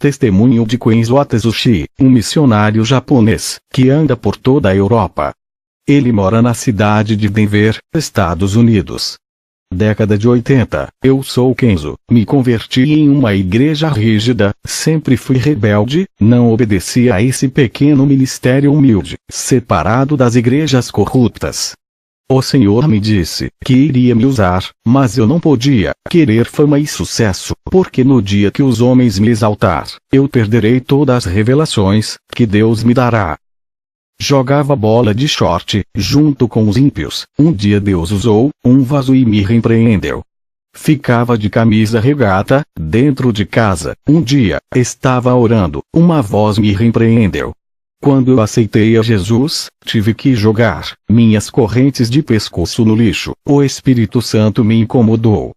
testemunho de Kenzo Atsushi, um missionário japonês, que anda por toda a Europa. Ele mora na cidade de Denver, Estados Unidos. Década de 80, eu sou Kenzo, me converti em uma igreja rígida, sempre fui rebelde, não obedeci a esse pequeno ministério humilde, separado das igrejas corruptas. O Senhor me disse que iria me usar, mas eu não podia querer fama e sucesso, porque no dia que os homens me exaltar, eu perderei todas as revelações que Deus me dará. Jogava bola de short, junto com os ímpios. Um dia Deus usou um vaso e me repreendeu. Ficava de camisa regata, dentro de casa. Um dia, estava orando, uma voz me repreendeu. Quando eu aceitei a Jesus, tive que jogar minhas correntes de pescoço no lixo. O Espírito Santo me incomodou.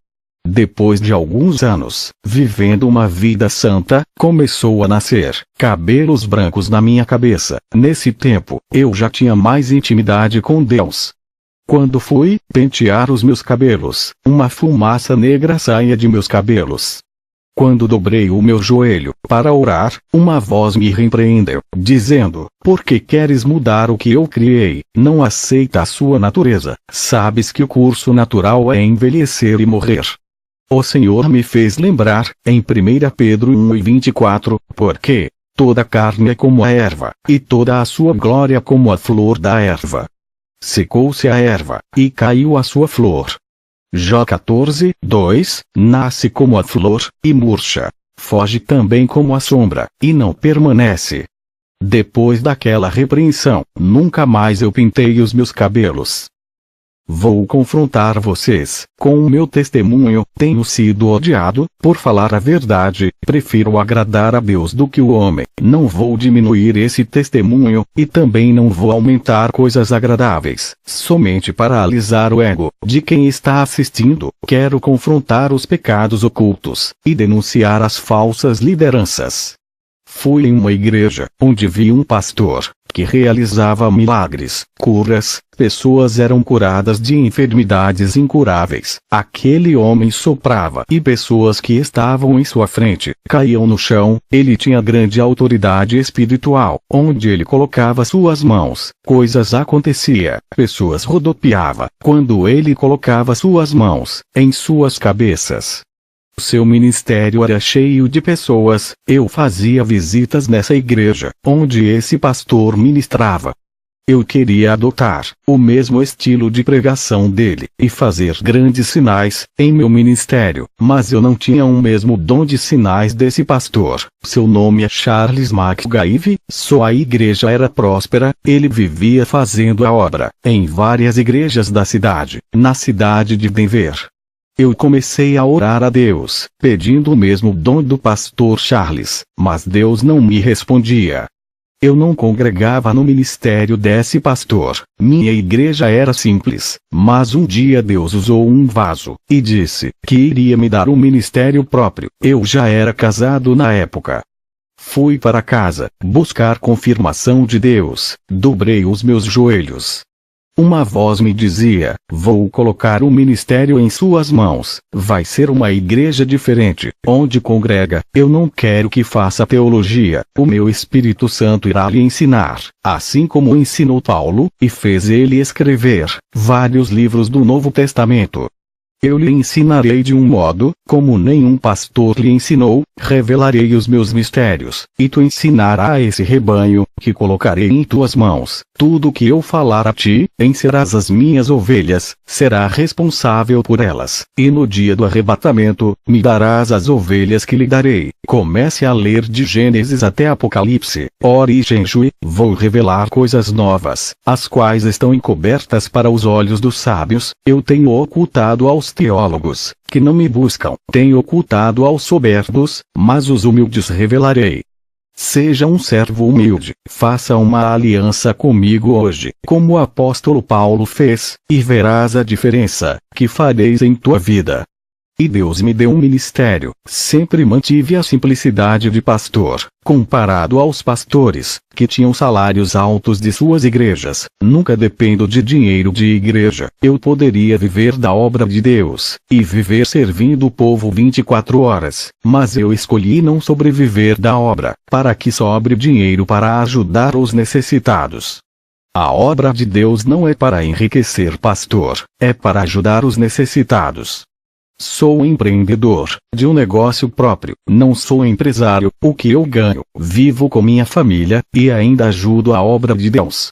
Depois de alguns anos, vivendo uma vida santa, começou a nascer cabelos brancos na minha cabeça. Nesse tempo, eu já tinha mais intimidade com Deus. Quando fui pentear os meus cabelos, uma fumaça negra saía de meus cabelos. Quando dobrei o meu joelho para orar, uma voz me repreendeu, dizendo: "Por que queres mudar o que eu criei? Não aceita a sua natureza. Sabes que o curso natural é envelhecer e morrer." O Senhor me fez lembrar, em 1 Pedro 1:24, porque toda carne é como a erva, e toda a sua glória como a flor da erva. Secou-se a erva, e caiu a sua flor. Jó 14:2, nasce como a flor, e murcha. Foge também como a sombra, e não permanece. Depois daquela repreensão, nunca mais eu pintei os meus cabelos. Vou confrontar vocês com o meu testemunho. Tenho sido odiado por falar a verdade. Prefiro agradar a Deus do que o homem. Não vou diminuir esse testemunho, e também não vou aumentar coisas agradáveis, somente para alisar o ego de quem está assistindo. Quero confrontar os pecados ocultos e denunciar as falsas lideranças. Fui em uma igreja, onde vi um pastor que realizava milagres, curas, pessoas eram curadas de enfermidades incuráveis. Aquele homem soprava e pessoas que estavam em sua frente caíam no chão. Ele tinha grande autoridade espiritual. Onde ele colocava suas mãos, coisas acontecia. Pessoas rodopiavam quando ele colocava suas mãos em suas cabeças. Seu ministério era cheio de pessoas. Eu fazia visitas nessa igreja, onde esse pastor ministrava. Eu queria adotar o mesmo estilo de pregação dele, e fazer grandes sinais em meu ministério, mas eu não tinha o mesmo dom de sinais desse pastor. Seu nome é Charles McGive. Sua igreja era próspera, ele vivia fazendo a obra em várias igrejas da cidade, na cidade de Denver. Eu comecei a orar a Deus, pedindo o mesmo dom do pastor Charles, mas Deus não me respondia. Eu não congregava no ministério desse pastor. Minha igreja era simples, mas um dia Deus usou um vaso, e disse que iria me dar um ministério próprio. Eu já era casado na época. Fui para casa, buscar confirmação de Deus, dobrei os meus joelhos. Uma voz me dizia: "Vou colocar o ministério em suas mãos. Vai ser uma igreja diferente, onde congrega. Eu não quero que faça teologia. O meu Espírito Santo irá lhe ensinar, assim como ensinou Paulo, e fez ele escrever vários livros do Novo Testamento. Eu lhe ensinarei de um modo, como nenhum pastor lhe ensinou, revelarei os meus mistérios, e tu ensinarás a esse rebanho, que colocarei em tuas mãos. Tudo que eu falar a ti, serás as minhas ovelhas, será responsável por elas, e no dia do arrebatamento, me darás as ovelhas que lhe darei." Comece a ler de Gênesis até Apocalipse. Ore e jejue. Vou revelar coisas novas, as quais estão encobertas para os olhos dos sábios. Eu tenho ocultado aos teólogos, que não me buscam. Tenho ocultado aos soberbos, mas os humildes revelarei. Seja um servo humilde, faça uma aliança comigo hoje, como o apóstolo Paulo fez, e verás a diferença que fareis em tua vida. E Deus me deu um ministério. Sempre mantive a simplicidade de pastor, comparado aos pastores, que tinham salários altos de suas igrejas. Nunca dependo de dinheiro de igreja. Eu poderia viver da obra de Deus, e viver servindo o povo 24 horas, mas eu escolhi não sobreviver da obra, para que sobre dinheiro para ajudar os necessitados. A obra de Deus não é para enriquecer pastor, é para ajudar os necessitados. Sou empreendedor, de um negócio próprio, não sou empresário. O que eu ganho, vivo com minha família, e ainda ajudo a obra de Deus.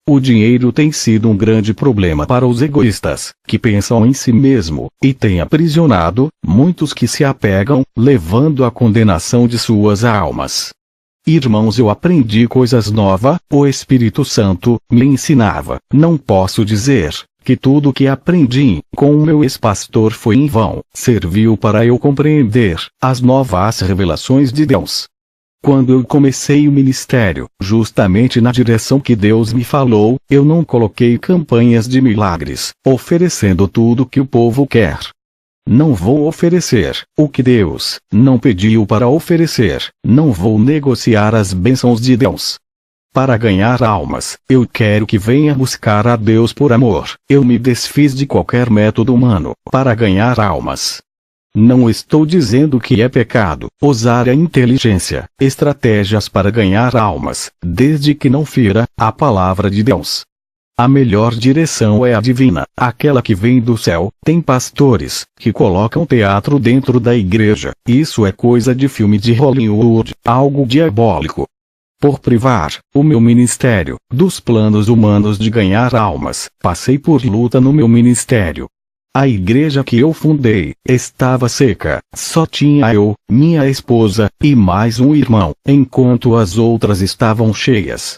O dinheiro tem sido um grande problema para os egoístas, que pensam em si mesmo, e tem aprisionado muitos que se apegam, levando à condenação de suas almas. Irmãos, eu aprendi coisas novas, o Espírito Santo me ensinava. Não posso dizer que tudo o que aprendi com o meu ex-pastor foi em vão. Serviu para eu compreender as novas revelações de Deus. Quando eu comecei o ministério, justamente na direção que Deus me falou, eu não coloquei campanhas de milagres, oferecendo tudo que o povo quer. Não vou oferecer o que Deus não pediu para oferecer. Não vou negociar as bênçãos de Deus. Para ganhar almas, eu quero que venha buscar a Deus por amor. Eu me desfiz de qualquer método humano para ganhar almas. Não estou dizendo que é pecado usar a inteligência, estratégias para ganhar almas, desde que não fira a palavra de Deus. A melhor direção é a divina, aquela que vem do céu. Tem pastores que colocam teatro dentro da igreja. Isso é coisa de filme de Hollywood, algo diabólico. Por privar o meu ministério dos planos humanos de ganhar almas, passei por luta no meu ministério. A igreja que eu fundei estava seca, só tinha eu, minha esposa, e mais um irmão, enquanto as outras estavam cheias.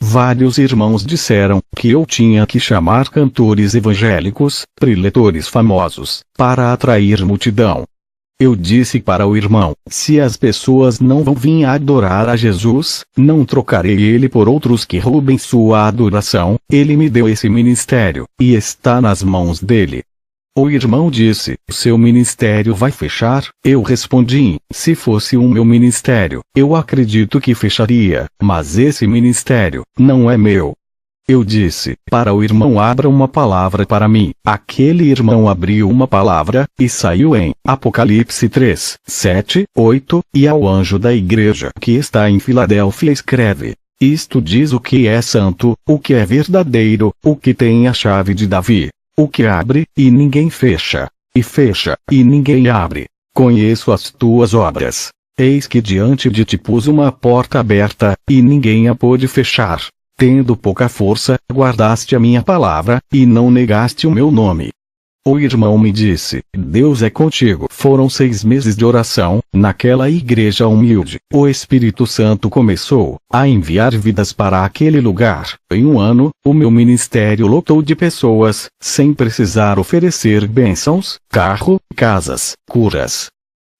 Vários irmãos disseram que eu tinha que chamar cantores evangélicos, preletores famosos, para atrair multidão. Eu disse para o irmão, se as pessoas não vão vir adorar a Jesus, não trocarei ele por outros que roubem sua adoração. Ele me deu esse ministério, e está nas mãos dele. O irmão disse, seu ministério vai fechar? Eu respondi, se fosse o meu ministério, eu acredito que fecharia, mas esse ministério não é meu. Eu disse para o irmão, abra uma palavra para mim. Aquele irmão abriu uma palavra, e saiu em Apocalipse 3, 7, 8, e ao anjo da igreja que está em Filadélfia escreve: isto diz o que é santo, o que é verdadeiro, o que tem a chave de Davi, o que abre, e ninguém fecha, e fecha, e ninguém abre. Conheço as tuas obras. Eis que diante de ti pus uma porta aberta, e ninguém a pôde fechar. Tendo pouca força, guardaste a minha palavra, e não negaste o meu nome. O irmão me disse, Deus é contigo. Foram 6 meses de oração, naquela igreja humilde. O Espírito Santo começou a enviar vidas para aquele lugar. Em um ano, o meu ministério lotou de pessoas, sem precisar oferecer bênçãos, carro, casas, curas.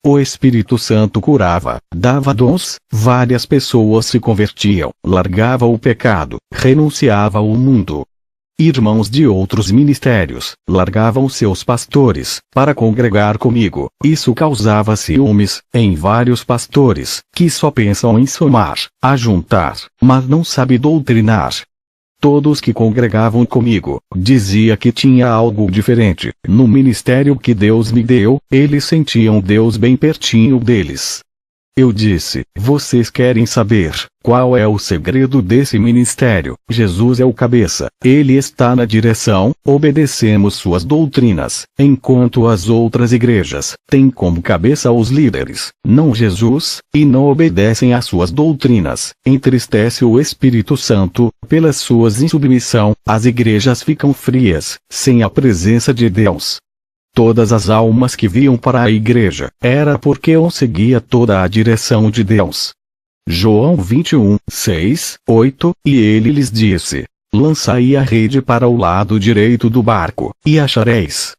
O Espírito Santo curava, dava dons, várias pessoas se convertiam, largava o pecado, renunciava ao mundo. Irmãos de outros ministérios largavam seus pastores para congregar comigo. Isso causava ciúmes em vários pastores que só pensam em somar, ajuntar, mas não sabem doutrinar. Todos que congregavam comigo dizia que tinha algo diferente no ministério que Deus me deu. Eles sentiam Deus bem pertinho deles. Eu disse, vocês querem saber qual é o segredo desse ministério? Jesus é o cabeça, ele está na direção, obedecemos suas doutrinas, enquanto as outras igrejas têm como cabeça os líderes, não Jesus, e não obedecem às suas doutrinas. Entristece o Espírito Santo, pelas suas insubmissão, as igrejas ficam frias, sem a presença de Deus. Todas as almas que vinham para a igreja, era porque eu seguia toda a direção de Deus. João 21, 6, 8, e ele lhes disse, lançai a rede para o lado direito do barco, e achareis.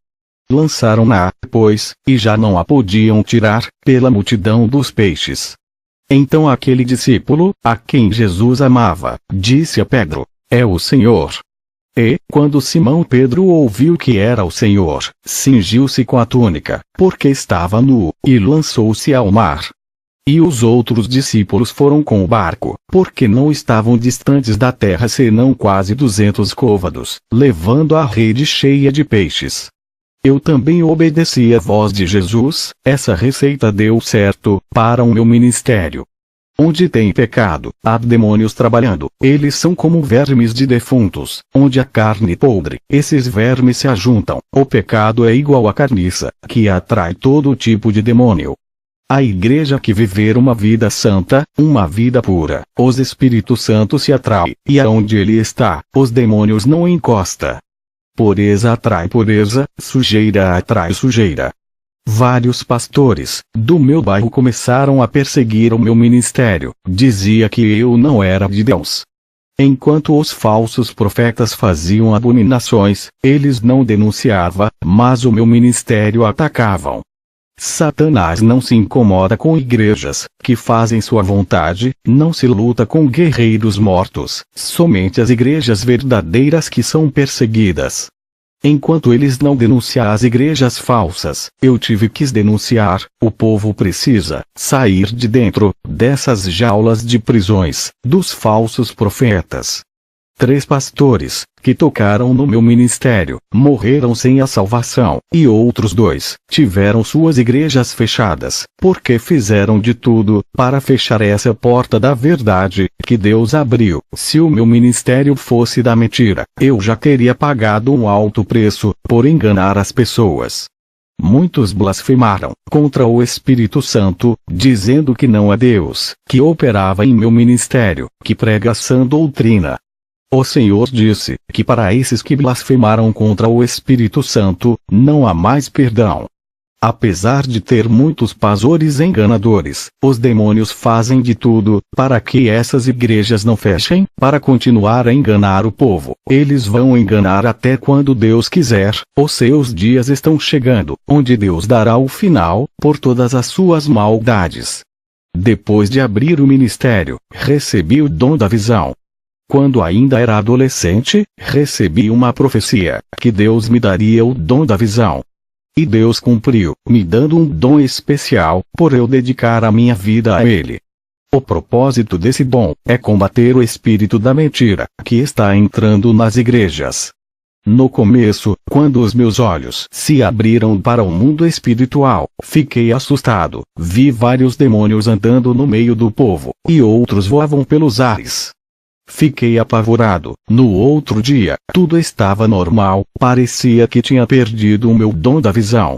Lançaram-na, pois, e já não a podiam tirar, pela multidão dos peixes. Então aquele discípulo, a quem Jesus amava, disse a Pedro, é o Senhor. E, quando Simão Pedro ouviu que era o Senhor, cingiu-se com a túnica, porque estava nu, e lançou-se ao mar. E os outros discípulos foram com o barco, porque não estavam distantes da terra senão quase 200 côvados, levando a rede cheia de peixes. Eu também obedeci à voz de Jesus, essa receita deu certo, para o meu ministério. Onde tem pecado, há demônios trabalhando, eles são como vermes de defuntos, onde há carne podre, esses vermes se ajuntam, o pecado é igual à carniça, que atrai todo tipo de demônio. A igreja que viver uma vida santa, uma vida pura, os Espíritos Santos se atrai, e aonde ele está, os demônios não encosta. Pureza atrai pureza, sujeira atrai sujeira. Vários pastores, do meu bairro começaram a perseguir o meu ministério, dizia que eu não era de Deus. Enquanto os falsos profetas faziam abominações, eles não denunciavam, mas o meu ministério atacavam. Satanás não se incomoda com igrejas que fazem sua vontade, não se luta com guerreiros mortos, somente as igrejas verdadeiras que são perseguidas. Enquanto eles não denunciam as igrejas falsas, eu tive que denunciar, o povo precisa sair de dentro dessas jaulas de prisões, dos falsos profetas. 3 pastores, que tocaram no meu ministério, morreram sem a salvação, e outros 2, tiveram suas igrejas fechadas, porque fizeram de tudo, para fechar essa porta da verdade, que Deus abriu. Se o meu ministério fosse da mentira, eu já teria pagado um alto preço, por enganar as pessoas. Muitos blasfemaram contra o Espírito Santo, dizendo que não é Deus, que operava em meu ministério, que prega sã doutrina. O Senhor disse que para esses que blasfemaram contra o Espírito Santo, não há mais perdão. Apesar de ter muitos pastores enganadores, os demônios fazem de tudo para que essas igrejas não fechem, para continuar a enganar o povo. Eles vão enganar até quando Deus quiser, os seus dias estão chegando, onde Deus dará o final, por todas as suas maldades. Depois de abrir o ministério, recebi o dom da visão. Quando ainda era adolescente, recebi uma profecia, que Deus me daria o dom da visão. E Deus cumpriu, me dando um dom especial, por eu dedicar a minha vida a Ele. O propósito desse dom, é combater o espírito da mentira, que está entrando nas igrejas. No começo, quando os meus olhos se abriram para o mundo espiritual, fiquei assustado, vi vários demônios andando no meio do povo, e outros voavam pelos ares. Fiquei apavorado. No outro dia, tudo estava normal, parecia que tinha perdido o meu dom da visão.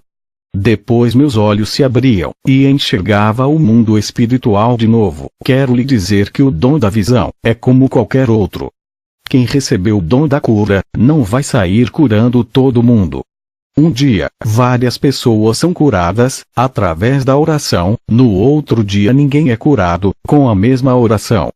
Depois meus olhos se abriam, e enxergava o mundo espiritual de novo. Quero lhe dizer que o dom da visão, é como qualquer outro. Quem recebeu o dom da cura, não vai sair curando todo mundo. Um dia, várias pessoas são curadas, através da oração, no outro dia ninguém é curado, com a mesma oração.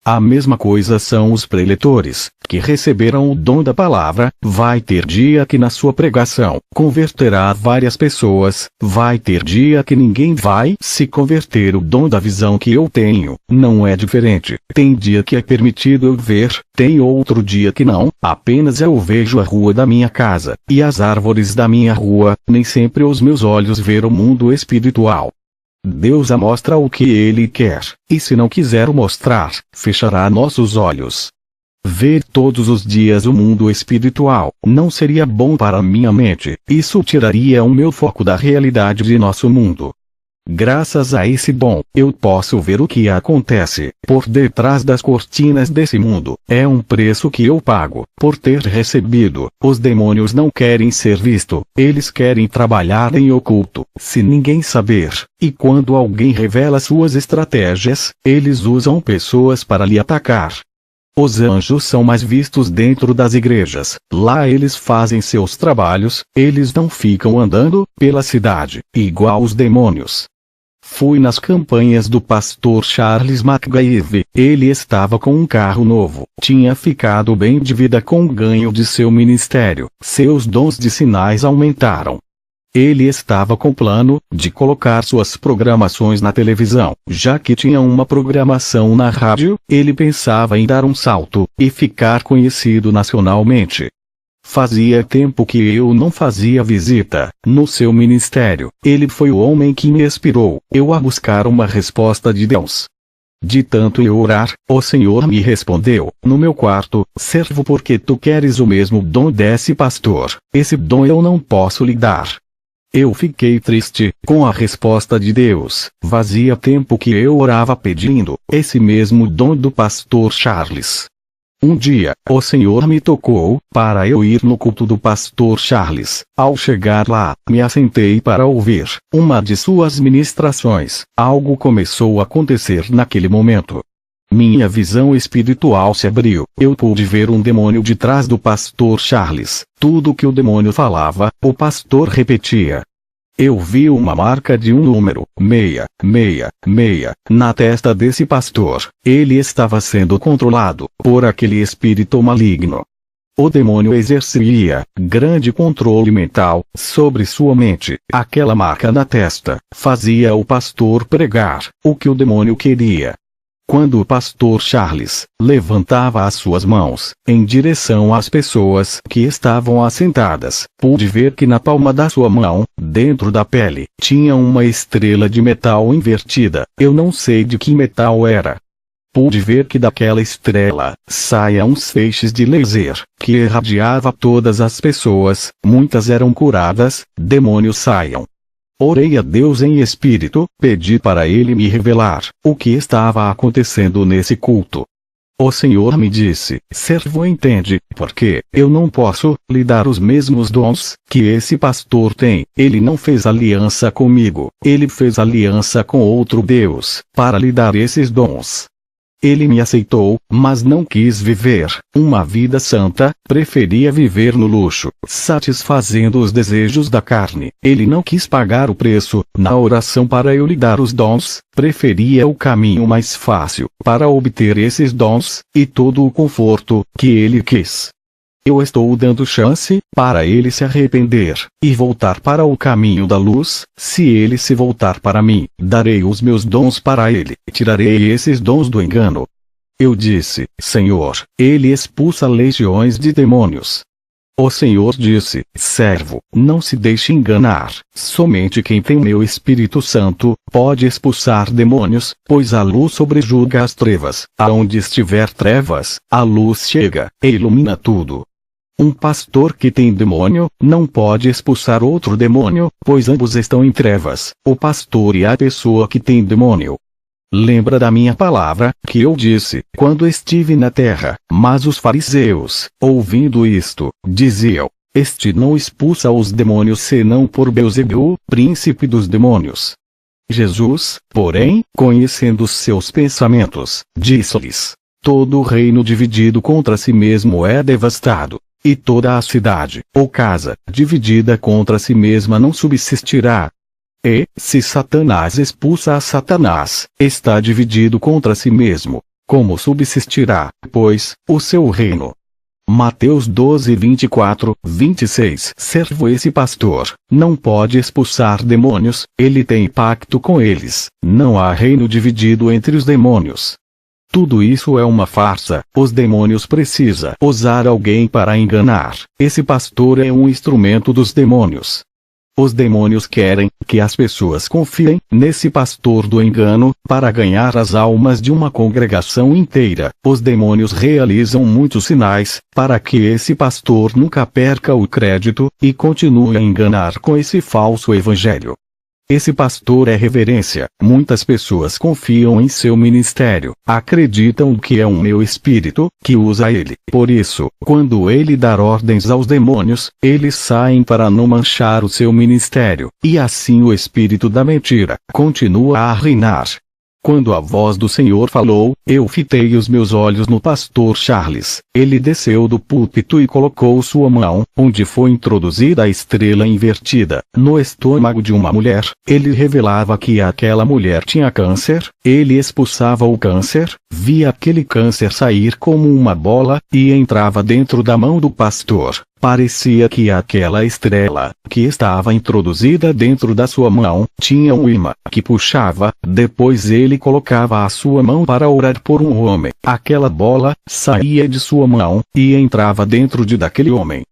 A mesma coisa são os preletores, que receberam o dom da palavra. Vai ter dia que na sua pregação, converterá várias pessoas, vai ter dia que ninguém vai se converter. O dom da visão que eu tenho, não é diferente. Tem dia que é permitido eu ver, tem outro dia que não, apenas eu vejo a rua da minha casa, e as árvores da minha rua, nem sempre os meus olhos veem o mundo espiritual. Deus mostra o que Ele quer, e se não quiser mostrar, fechará nossos olhos. Ver todos os dias o mundo espiritual, não seria bom para minha mente, isso tiraria o meu foco da realidade de nosso mundo. Graças a esse dom, eu posso ver o que acontece por detrás das cortinas desse mundo. É um preço que eu pago por ter recebido. Os demônios não querem ser vistos, eles querem trabalhar em oculto, se ninguém saber. E quando alguém revela suas estratégias, eles usam pessoas para lhe atacar. Os anjos são mais vistos dentro das igrejas. Lá eles fazem seus trabalhos, eles não ficam andando pela cidade, igual os demônios. Fui nas campanhas do pastor Charles McGaeve. Ele estava com um carro novo, tinha ficado bem de vida com o ganho de seu ministério, seus dons de sinais aumentaram. Ele estava com plano de colocar suas programações na televisão. Já que tinha uma programação na rádio, ele pensava em dar um salto e ficar conhecido nacionalmente. Fazia tempo que eu não fazia visita no seu ministério. Ele foi o homem que me inspirou a buscar uma resposta de Deus. De tanto eu orar, o Senhor me respondeu, no meu quarto: servo, porque tu queres o mesmo dom desse pastor, esse dom eu não posso lhe dar. Eu fiquei triste com a resposta de Deus. Fazia tempo que eu orava pedindo esse mesmo dom do pastor Charles. Um dia, o Senhor me tocou para eu ir no culto do pastor Charles. Ao chegar lá, me assentei para ouvir uma de suas ministrações. Algo começou a acontecer naquele momento. Minha visão espiritual se abriu. Eu pude ver um demônio de trás do pastor Charles. Tudo que o demônio falava, o pastor repetia. Eu vi uma marca de um número, 666, na testa desse pastor. Ele estava sendo controlado por aquele espírito maligno. O demônio exercia grande controle mental sobre sua mente. Aquela marca na testa fazia o pastor pregar o que o demônio queria. Quando o pastor Charles levantava as suas mãos em direção às pessoas que estavam assentadas, pude ver que na palma da sua mão, dentro da pele, tinha uma estrela de metal invertida. Eu não sei de que metal era. Pude ver que daquela estrela saía uns feixes de laser que irradiava todas as pessoas. Muitas eram curadas, demônios saiam. Orei a Deus em espírito, pedi para Ele me revelar o que estava acontecendo nesse culto. O Senhor me disse: servo, entende, porque eu não posso lhe dar os mesmos dons que esse pastor tem. Ele não fez aliança comigo, ele fez aliança com outro Deus, para lhe dar esses dons. Ele me aceitou, mas não quis viver uma vida santa, preferia viver no luxo, satisfazendo os desejos da carne. Ele não quis pagar o preço na oração para eu lhe dar os dons, preferia o caminho mais fácil para obter esses dons, e todo o conforto que ele quis. Eu estou dando chance para ele se arrepender e voltar para o caminho da luz. Se ele se voltar para mim, darei os meus dons para ele, tirarei esses dons do engano. Eu disse: Senhor, ele expulsa legiões de demônios. O Senhor disse: servo, não se deixe enganar. Somente quem tem meu Espírito Santo pode expulsar demônios, pois a luz sobrejuga as trevas. Aonde estiver trevas, a luz chega e ilumina tudo. Um pastor que tem demônio não pode expulsar outro demônio, pois ambos estão em trevas, o pastor e a pessoa que tem demônio. Lembra da minha palavra, que eu disse, quando estive na terra, mas os fariseus, ouvindo isto, diziam: este não expulsa os demônios senão por Beelzebul, príncipe dos demônios. Jesus, porém, conhecendo os seus pensamentos, disse-lhes: todo reino dividido contra si mesmo é devastado. E toda a cidade, ou casa, dividida contra si mesma não subsistirá. E, se Satanás expulsa a Satanás, está dividido contra si mesmo. Como subsistirá, pois, o seu reino? Mateus 12, 24, 26. Servo, esse pastor não pode expulsar demônios, ele tem pacto com eles. Não há reino dividido entre os demônios. Tudo isso é uma farsa. Os demônios precisam usar alguém para enganar. Esse pastor é um instrumento dos demônios. Os demônios querem que as pessoas confiem nesse pastor do engano para ganhar as almas de uma congregação inteira. Os demônios realizam muitos sinais para que esse pastor nunca perca o crédito e continue a enganar com esse falso evangelho. Esse pastor é reverência. Muitas pessoas confiam em seu ministério, acreditam que é um meu espírito que usa ele. Por isso, quando ele dar ordens aos demônios, eles saem para não manchar o seu ministério, e assim o espírito da mentira continua a reinar. Quando a voz do Senhor falou, eu fitei os meus olhos no pastor Charles. Ele desceu do púlpito e colocou sua mão, onde foi introduzida a estrela invertida, no estômago de uma mulher. Ele revelava que aquela mulher tinha câncer, ele expulsava o câncer, via aquele câncer sair como uma bola, e entrava dentro da mão do pastor. Parecia que aquela estrela, que estava introduzida dentro da sua mão, tinha um imã que puxava. Depois ele colocava a sua mão para orar por um homem. Aquela bola saía de sua mão e entrava dentro daquele homem.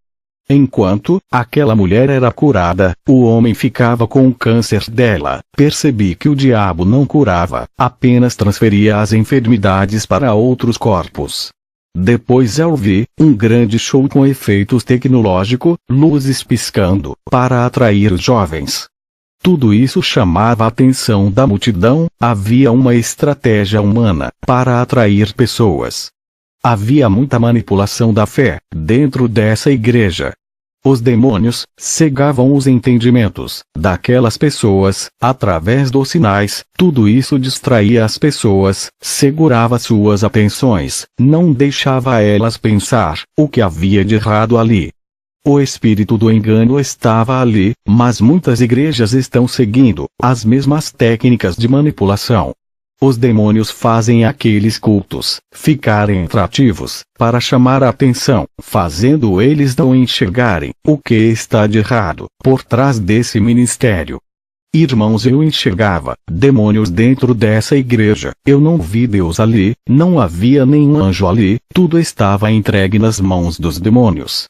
Enquanto aquela mulher era curada, o homem ficava com o câncer dela. Percebi que o diabo não curava, apenas transferia as enfermidades para outros corpos. Depois eu vi um grande show com efeitos tecnológicos, luzes piscando, para atrair os jovens. Tudo isso chamava a atenção da multidão. Havia uma estratégia humana para atrair pessoas. Havia muita manipulação da fé dentro dessa igreja. Os demônios cegavam os entendimentos daquelas pessoas através dos sinais. Tudo isso distraía as pessoas, segurava suas atenções, não deixava elas pensar o que havia de errado ali. O espírito do engano estava ali, mas muitas igrejas estão seguindo as mesmas técnicas de manipulação. Os demônios fazem aqueles cultos ficarem atrativos, para chamar a atenção, fazendo eles não enxergarem o que está de errado por trás desse ministério. Irmãos, eu enxergava demônios dentro dessa igreja. Eu não vi Deus ali, não havia nenhum anjo ali, tudo estava entregue nas mãos dos demônios.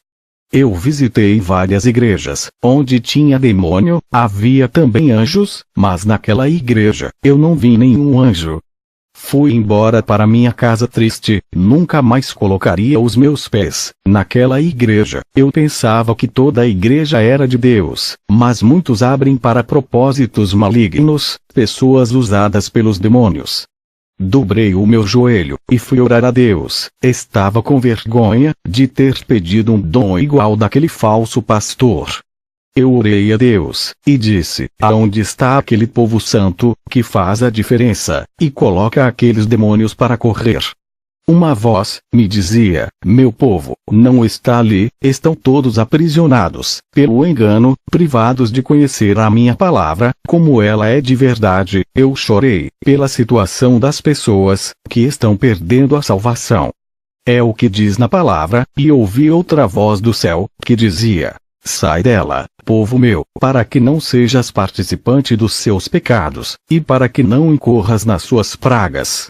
Eu visitei várias igrejas, onde tinha demônio, havia também anjos, mas naquela igreja, eu não vi nenhum anjo. Fui embora para minha casa triste, nunca mais colocaria os meus pés naquela igreja. Eu pensava que toda a igreja era de Deus, mas muitos abrem para propósitos malignos, pessoas usadas pelos demônios. Dobrei o meu joelho e fui orar a Deus. Estava com vergonha de ter pedido um dom igual daquele falso pastor. Eu orei a Deus e disse: aonde está aquele povo santo que faz a diferença e coloca aqueles demônios para correr? Uma voz me dizia: meu povo não está ali, estão todos aprisionados pelo engano, privados de conhecer a minha palavra, como ela é de verdade. Eu chorei pela situação das pessoas que estão perdendo a salvação. É o que diz na palavra, e ouvi outra voz do céu, que dizia: sai dela, povo meu, para que não sejas participante dos seus pecados, e para que não incorras nas suas pragas.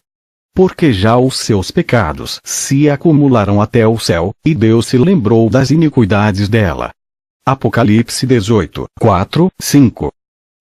Porque já os seus pecados se acumularam até o céu, e Deus se lembrou das iniquidades dela. Apocalipse 18, 4, 5.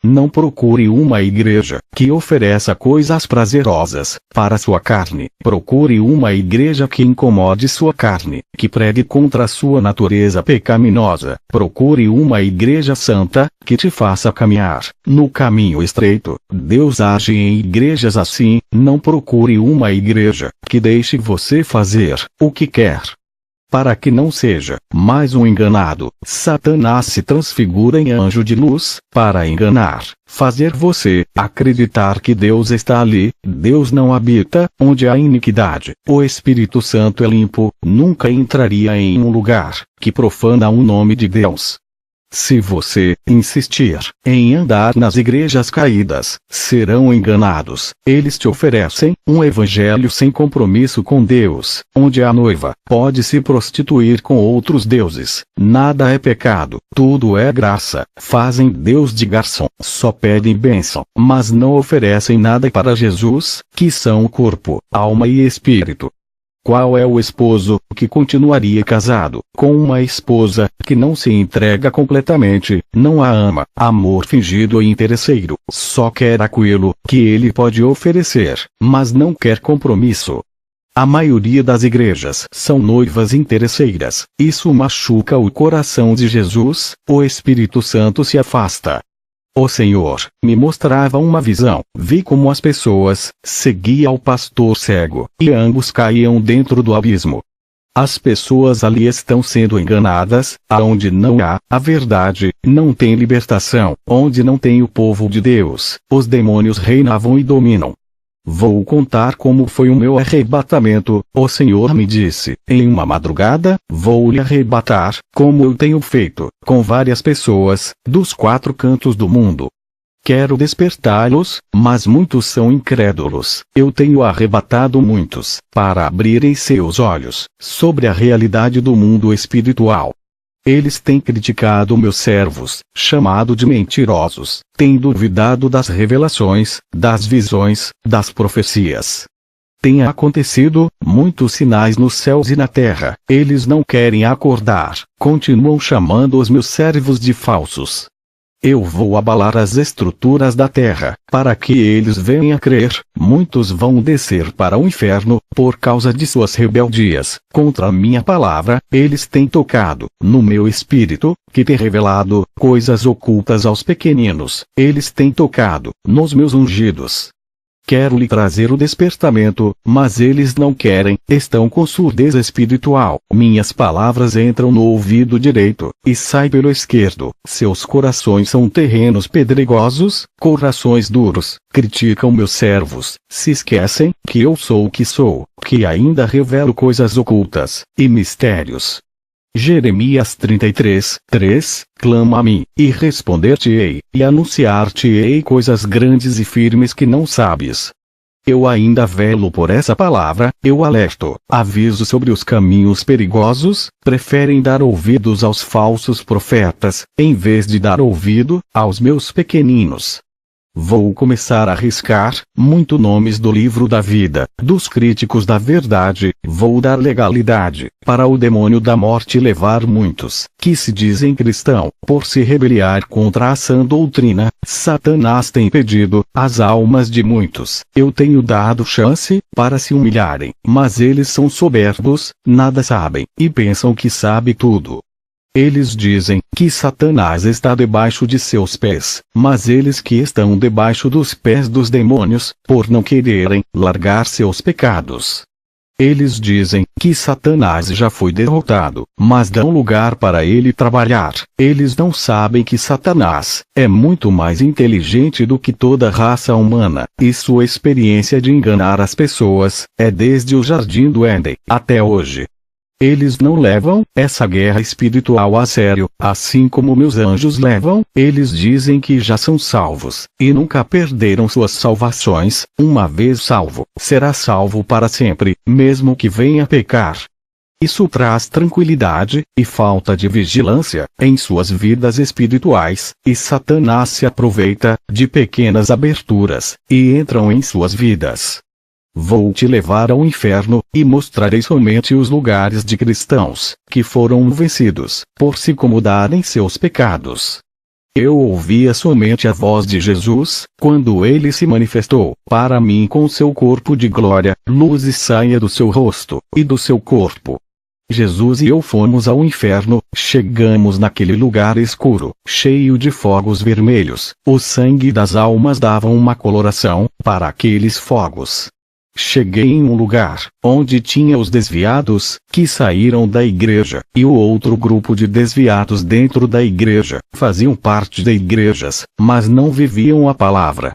Não procure uma igreja que ofereça coisas prazerosas para sua carne. Procure uma igreja que incomode sua carne, que pregue contra a sua natureza pecaminosa. Procure uma igreja santa, que te faça caminhar no caminho estreito. Deus age em igrejas assim. Não procure uma igreja que deixe você fazer o que quer. Para que não seja mais um enganado, Satanás se transfigura em anjo de luz, para enganar, fazer você acreditar que Deus está ali. Deus não habita onde há iniquidade. O Espírito Santo é limpo, nunca entraria em um lugar que profana o nome de Deus. Se você insistir em andar nas igrejas caídas, serão enganados. Eles te oferecem um evangelho sem compromisso com Deus, onde a noiva pode se prostituir com outros deuses. Nada é pecado, tudo é graça. Fazem Deus de garçom, só pedem bênção, mas não oferecem nada para Jesus, que são o corpo, alma e espírito. Qual é o esposo que continuaria casado com uma esposa que não se entrega completamente, não a ama? Amor fingido e interesseiro, só quer aquilo que ele pode oferecer, mas não quer compromisso. A maioria das igrejas são noivas interesseiras. Isso machuca o coração de Jesus. O Espírito Santo se afasta. O Senhor me mostrava uma visão. Vi como as pessoas seguiam o pastor cego, e ambos caíam dentro do abismo. As pessoas ali estão sendo enganadas. Aonde não há a verdade, não tem libertação. Onde não tem o povo de Deus, os demônios reinavam e dominam. Vou contar como foi o meu arrebatamento. O Senhor me disse, em uma madrugada, vou lhe arrebatar, como eu tenho feito, com várias pessoas, dos 4 cantos do mundo. Quero despertá-los, mas muitos são incrédulos. Eu tenho arrebatado muitos, para abrirem seus olhos, sobre a realidade do mundo espiritual. Eles têm criticado meus servos, chamado de mentirosos, têm duvidado das revelações, das visões, das profecias. Tem acontecido muitos sinais nos céus e na terra. Eles não querem acordar, continuam chamando os meus servos de falsos. Eu vou abalar as estruturas da terra, para que eles venham a crer. Muitos vão descer para o inferno, por causa de suas rebeldias. Contra a minha palavra, eles têm tocado no meu espírito, que tem revelado coisas ocultas aos pequeninos. Eles têm tocado nos meus ungidos. Quero lhe trazer o despertamento, mas eles não querem, estão com surdez espiritual. Minhas palavras entram no ouvido direito, e saem pelo esquerdo. Seus corações são terrenos pedregosos, corações duros, criticam meus servos, se esquecem que eu sou o que sou, que ainda revelo coisas ocultas, e mistérios. Jeremias 33:3, clama a mim, e responder-te-ei, e anunciar-te-ei coisas grandes e firmes que não sabes. Eu ainda velo por essa palavra, eu alerto, aviso sobre os caminhos perigosos. Preferem dar ouvidos aos falsos profetas, em vez de dar ouvido aos meus pequeninos. Vou começar a riscar muito nomes do livro da vida, dos críticos da verdade. Vou dar legalidade para o demônio da morte levar muitos, que se dizem cristão, por se rebeliar contra a sã doutrina. Satanás tem impedido as almas de muitos. Eu tenho dado chance para se humilharem, mas eles são soberbos, nada sabem, e pensam que sabe tudo. Eles dizem que Satanás está debaixo de seus pés, mas eles que estão debaixo dos pés dos demônios, por não quererem largar seus pecados. Eles dizem que Satanás já foi derrotado, mas dão lugar para ele trabalhar. Eles não sabem que Satanás é muito mais inteligente do que toda a raça humana, e sua experiência de enganar as pessoas é desde o Jardim do Éden até hoje. Eles não levam essa guerra espiritual a sério, assim como meus anjos levam. Eles dizem que já são salvos, e nunca perderam suas salvações. Uma vez salvo, será salvo para sempre, mesmo que venha pecar. Isso traz tranquilidade e falta de vigilância em suas vidas espirituais, e Satanás se aproveita de pequenas aberturas, e entram em suas vidas. Vou te levar ao inferno, e mostrarei somente os lugares de cristãos, que foram vencidos, por se acomodarem seus pecados. Eu ouvia somente a voz de Jesus, quando ele se manifestou para mim com seu corpo de glória, luz saía do seu rosto, e do seu corpo. Jesus e eu fomos ao inferno, chegamos naquele lugar escuro, cheio de fogos vermelhos. O sangue das almas dava uma coloração para aqueles fogos. Cheguei em um lugar onde tinha os desviados, que saíram da igreja, e o outro grupo de desviados dentro da igreja. Faziam parte de igrejas, mas não viviam a palavra.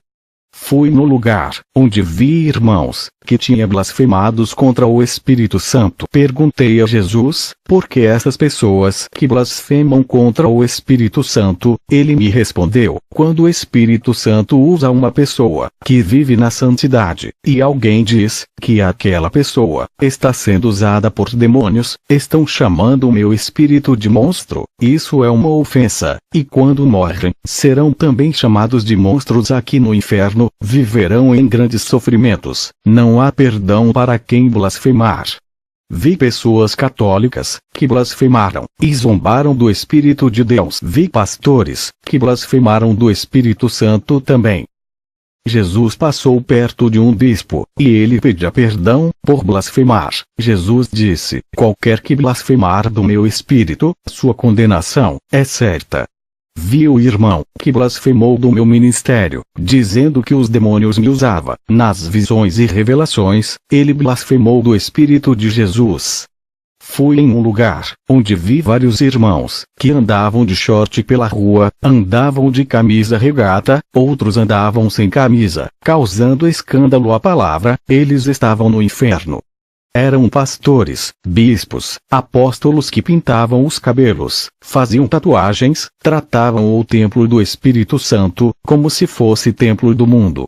Fui no lugar onde vi irmãos que tinham blasfemados contra o Espírito Santo. Perguntei a Jesus, por que essas pessoas que blasfemam contra o Espírito Santo? Ele me respondeu, quando o Espírito Santo usa uma pessoa que vive na santidade, e alguém diz que aquela pessoa está sendo usada por demônios, estão chamando o meu espírito de monstro. Isso é uma ofensa, e quando morrem, serão também chamados de monstros aqui no inferno, viverão em grandes sofrimentos. Não há perdão para quem blasfemar. Vi pessoas católicas que blasfemaram e zombaram do Espírito de Deus. Vi pastores que blasfemaram do Espírito Santo também. Jesus passou perto de um bispo, e ele pedia perdão por blasfemar. Jesus disse, qualquer que blasfemar do meu Espírito, sua condenação é certa. Vi o irmão que blasfemou do meu ministério, dizendo que os demônios me usavam. Nas visões e revelações, ele blasfemou do Espírito de Jesus. Fui em um lugar onde vi vários irmãos que andavam de short pela rua, andavam de camisa regata, outros andavam sem camisa, causando escândalo à palavra. Eles estavam no inferno. Eram pastores, bispos, apóstolos que pintavam os cabelos, faziam tatuagens, tratavam o templo do Espírito Santo como se fosse templo do mundo.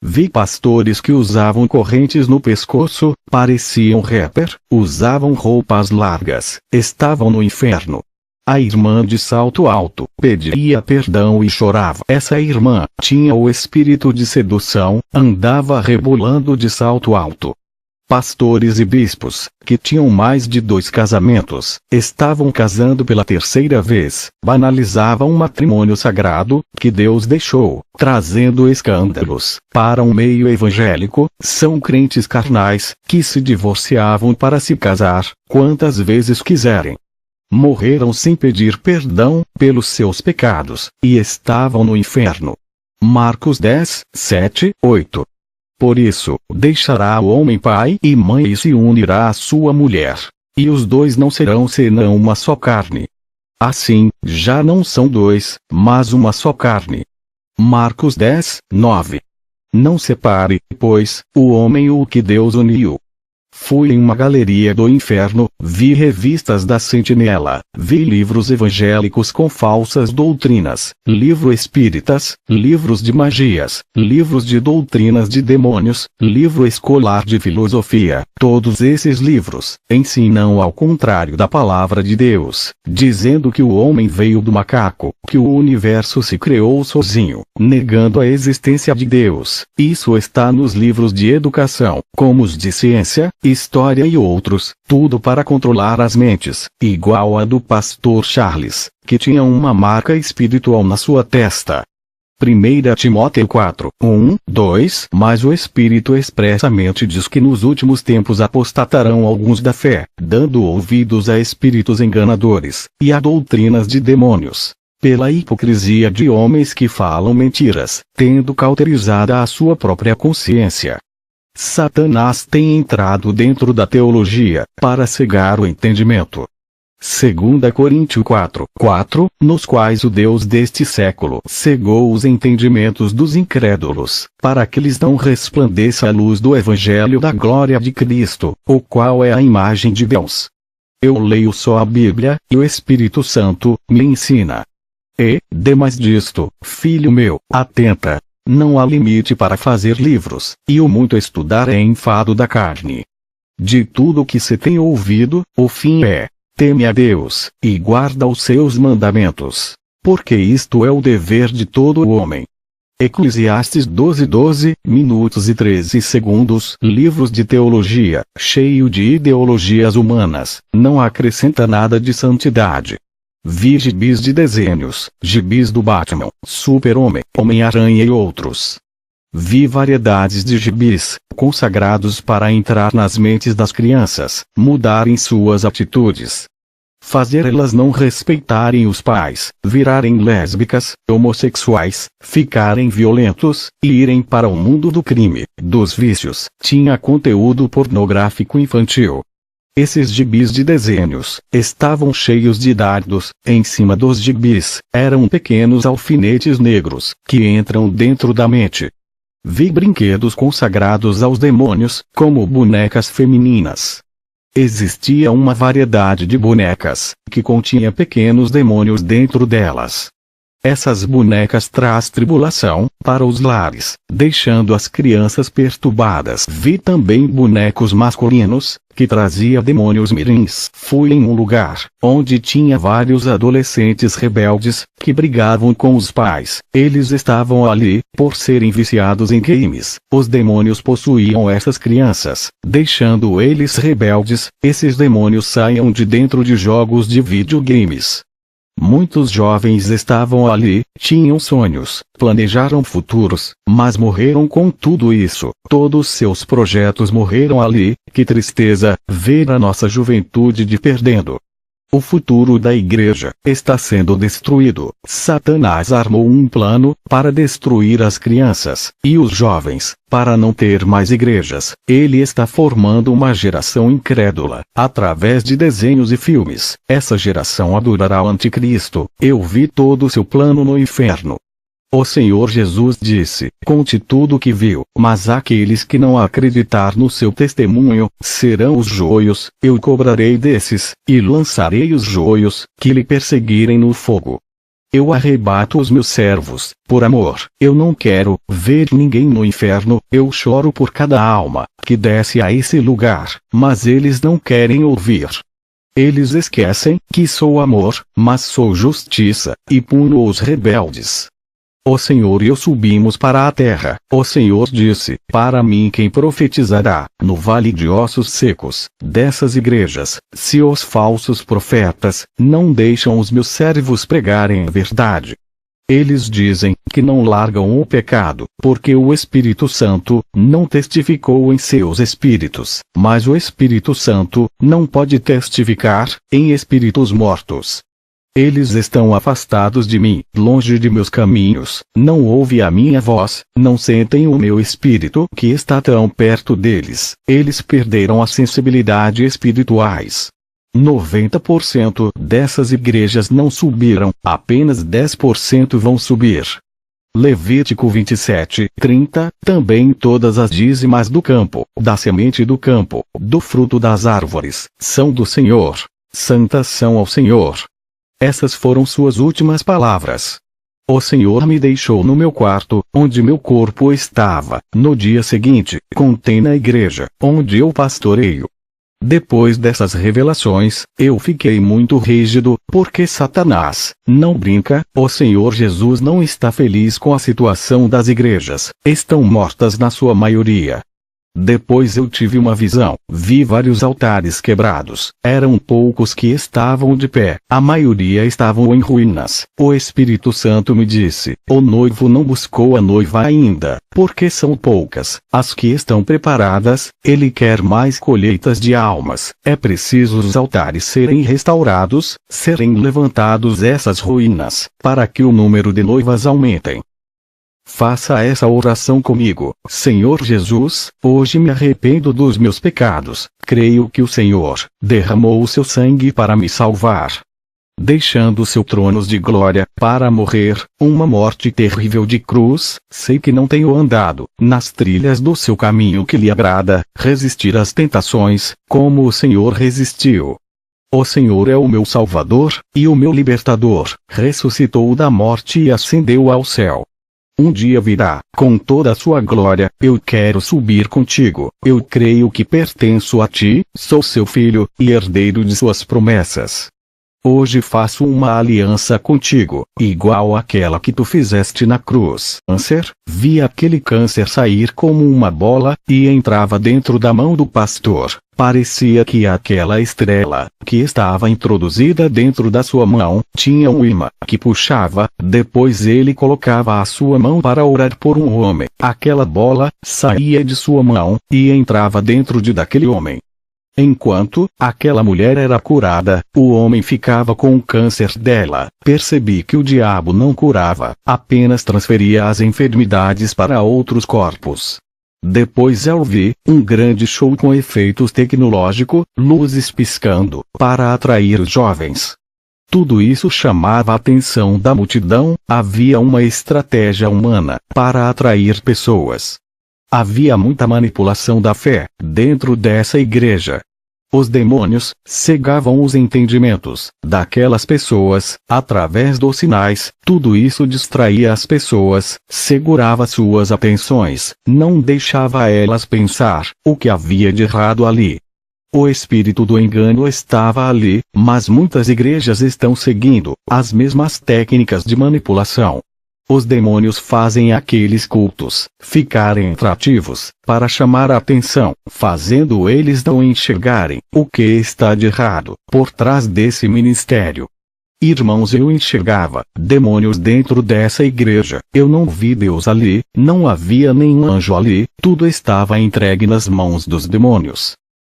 Vi pastores que usavam correntes no pescoço, pareciam rapper, usavam roupas largas, estavam no inferno. A irmã de salto alto pedia perdão e chorava. Essa irmã tinha o espírito de sedução, andava rebolando de salto alto. Pastores e bispos, que tinham mais de 2 casamentos, estavam casando pela 3ª vez, banalizavam um matrimônio sagrado, que Deus deixou, trazendo escândalos para um meio evangélico. São crentes carnais, que se divorciavam para se casar, quantas vezes quiserem. Morreram sem pedir perdão pelos seus pecados, e estavam no inferno. Marcos 10, 7, 8. Por isso, deixará o homem pai e mãe e se unirá à sua mulher. E os dois não serão senão uma só carne. Assim, já não são 2, mas uma só carne. Marcos 10, 9. Não separe, pois, o homem o que Deus uniu. Fui em uma galeria do inferno, vi revistas da Sentinela, vi livros evangélicos com falsas doutrinas, livros espíritas, livros de magias, livros de doutrinas de demônios, livro escolar de filosofia. Todos esses livros ensinam ao contrário da palavra de Deus, dizendo que o homem veio do macaco, que o universo se criou sozinho, negando a existência de Deus. Isso está nos livros de educação, como os de ciência, história e outros, tudo para controlar as mentes, igual a do pastor Charles, que tinha uma marca espiritual na sua testa. 1 Timóteo 4, 1, 2. Mas o Espírito expressamente diz que nos últimos tempos apostatarão alguns da fé, dando ouvidos a espíritos enganadores, e a doutrinas de demônios, pela hipocrisia de homens que falam mentiras, tendo cauterizada a sua própria consciência. Satanás tem entrado dentro da teologia, para cegar o entendimento. 2 Coríntios 4, 4, nos quais o Deus deste século cegou os entendimentos dos incrédulos, para que lhes não resplandeça a luz do Evangelho da glória de Cristo, o qual é a imagem de Deus. Eu leio só a Bíblia, e o Espírito Santo me ensina. E, demais disto, filho meu, atenta. Não há limite para fazer livros, e o muito estudar é enfado da carne. De tudo o que se tem ouvido, o fim é: teme a Deus, e guarda os seus mandamentos, porque isto é o dever de todo o homem. Eclesiastes 12, minutos e 13 segundos. Livros de teologia, cheio de ideologias humanas, não acrescenta nada de santidade. Vi gibis de desenhos, gibis do Batman, Super-Homem, Homem-Aranha e outros. Vi variedades de gibis, consagrados para entrar nas mentes das crianças, mudarem suas atitudes, fazer elas não respeitarem os pais, virarem lésbicas, homossexuais, ficarem violentos, e irem para o mundo do crime, dos vícios. Tinha conteúdo pornográfico infantil. Esses gibis de desenhos estavam cheios de dardos. Em cima dos gibis eram pequenos alfinetes negros que entram dentro da mente. Vi brinquedos consagrados aos demônios, como bonecas femininas. Existia uma variedade de bonecas que continha pequenos demônios dentro delas. Essas bonecas traz tribulação para os lares, deixando as crianças perturbadas. Vi também bonecos masculinos, que trazia demônios mirins. Fui em um lugar, onde tinha vários adolescentes rebeldes, que brigavam com os pais. Eles estavam ali, por serem viciados em games. Os demônios possuíam essas crianças, deixando eles rebeldes. Esses demônios saíam de dentro de jogos de videogames. Muitos jovens estavam ali, tinham sonhos, planejaram futuros, mas morreram com tudo isso. Todos seus projetos morreram ali. Que tristeza, ver a nossa juventude de perdendo. O futuro da igreja está sendo destruído. Satanás armou um plano para destruir as crianças e os jovens, para não ter mais igrejas. Ele está formando uma geração incrédula, através de desenhos e filmes. Essa geração adorará o anticristo. Eu vi todo o seu plano no inferno. O Senhor Jesus disse: conte tudo o que viu, mas aqueles que não acreditar no seu testemunho, serão os joios. Eu cobrarei desses, e lançarei os joios, que lhe perseguirem no fogo. Eu arrebato os meus servos, por amor. Eu não quero ver ninguém no inferno. Eu choro por cada alma que desce a esse lugar, mas eles não querem ouvir. Eles esquecem que sou amor, mas sou justiça, e puno os rebeldes. O Senhor e eu subimos para a terra. O Senhor disse: para mim quem profetizará, no vale de ossos secos, dessas igrejas, se os falsos profetas não deixam os meus servos pregarem a verdade? Eles dizem que não largam o pecado, porque o Espírito Santo não testificou em seus espíritos, mas o Espírito Santo não pode testificar em espíritos mortos. Eles estão afastados de mim, longe de meus caminhos, não ouvem a minha voz, não sentem o meu espírito que está tão perto deles. Eles perderam a sensibilidade espirituais. 90% dessas igrejas não subiram, apenas 10% vão subir. Levítico 27:30, também todas as dízimas do campo, da semente do campo, do fruto das árvores, são do Senhor. Santas são ao Senhor. Essas foram suas últimas palavras. O Senhor me deixou no meu quarto, onde meu corpo estava. No dia seguinte, contei na igreja, onde eu pastoreio. Depois dessas revelações, eu fiquei muito rígido, porque Satanás não brinca. O Senhor Jesus não está feliz com a situação das igrejas, estão mortas na sua maioria. Depois eu tive uma visão, vi vários altares quebrados, eram poucos que estavam de pé, a maioria estavam em ruínas. O Espírito Santo me disse: o noivo não buscou a noiva ainda, porque são poucas as que estão preparadas, ele quer mais colheitas de almas, é preciso os altares serem restaurados, serem levantados essas ruínas, para que o número de noivas aumentem. Faça essa oração comigo. Senhor Jesus, hoje me arrependo dos meus pecados, creio que o Senhor derramou o seu sangue para me salvar, deixando seu trono de glória, para morrer, uma morte terrível de cruz. Sei que não tenho andado nas trilhas do seu caminho que lhe agrada, resistir às tentações, como o Senhor resistiu. O Senhor é o meu Salvador, e o meu Libertador, ressuscitou da morte e ascendeu ao céu. Um dia virá, com toda a sua glória. Eu quero subir contigo. Eu creio que pertenço a ti, sou seu filho, e herdeiro de suas promessas. Hoje faço uma aliança contigo, igual àquela que tu fizeste na cruz. Câncer, vi aquele câncer sair como uma bola, e entrava dentro da mão do pastor. Parecia que aquela estrela, que estava introduzida dentro da sua mão, tinha um imã que puxava. Depois ele colocava a sua mão para orar por um homem. Aquela bola saía de sua mão, e entrava dentro daquele homem. Enquanto aquela mulher era curada, o homem ficava com o câncer dela. Percebi que o diabo não curava, apenas transferia as enfermidades para outros corpos. Depois eu vi um grande show com efeitos tecnológicos, luzes piscando, para atrair os jovens. Tudo isso chamava a atenção da multidão. Havia uma estratégia humana para atrair pessoas. Havia muita manipulação da fé dentro dessa igreja. Os demônios cegavam os entendimentos daquelas pessoas através dos sinais. Tudo isso distraía as pessoas, segurava suas atenções, não deixava elas pensar o que havia de errado ali. O espírito do engano estava ali, mas muitas igrejas estão seguindo as mesmas técnicas de manipulação. Os demônios fazem aqueles cultos ficarem atrativos, para chamar a atenção, fazendo eles não enxergarem o que está de errado por trás desse ministério. Irmãos, eu enxergava demônios dentro dessa igreja. Eu não vi Deus ali, não havia nenhum anjo ali, tudo estava entregue nas mãos dos demônios.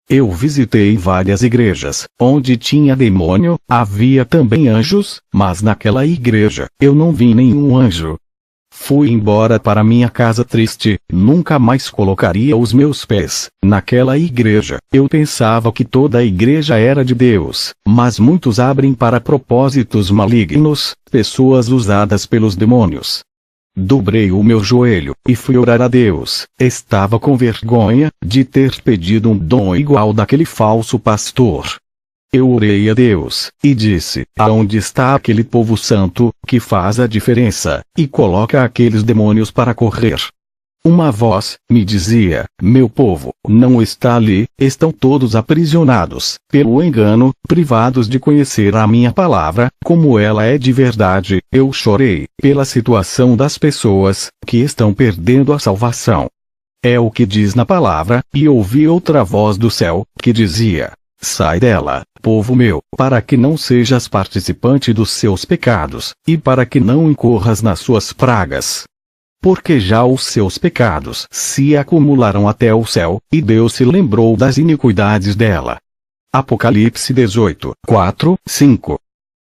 Eu visitei várias igrejas, onde tinha demônio, havia também anjos, mas naquela igreja, eu não vi nenhum anjo. Fui embora para minha casa triste, nunca mais colocaria os meus pés naquela igreja. Eu pensava que toda a igreja era de Deus, mas muitos abrem para propósitos malignos, pessoas usadas pelos demônios. Dobrei o meu joelho, e fui orar a Deus. Estava com vergonha de ter pedido um dom igual daquele falso pastor. Eu orei a Deus, e disse: aonde está aquele povo santo, que faz a diferença, e coloca aqueles demônios para correr? Uma voz me dizia: meu povo não está ali, estão todos aprisionados pelo engano, privados de conhecer a minha palavra, como ela é de verdade. Eu chorei pela situação das pessoas que estão perdendo a salvação. É o que diz na palavra, e ouvi outra voz do céu, que dizia: sai dela, povo meu, para que não sejas participante dos seus pecados, e para que não incorras nas suas pragas. Porque já os seus pecados se acumularam até o céu, e Deus se lembrou das iniquidades dela. Apocalipse 18, 4, 5.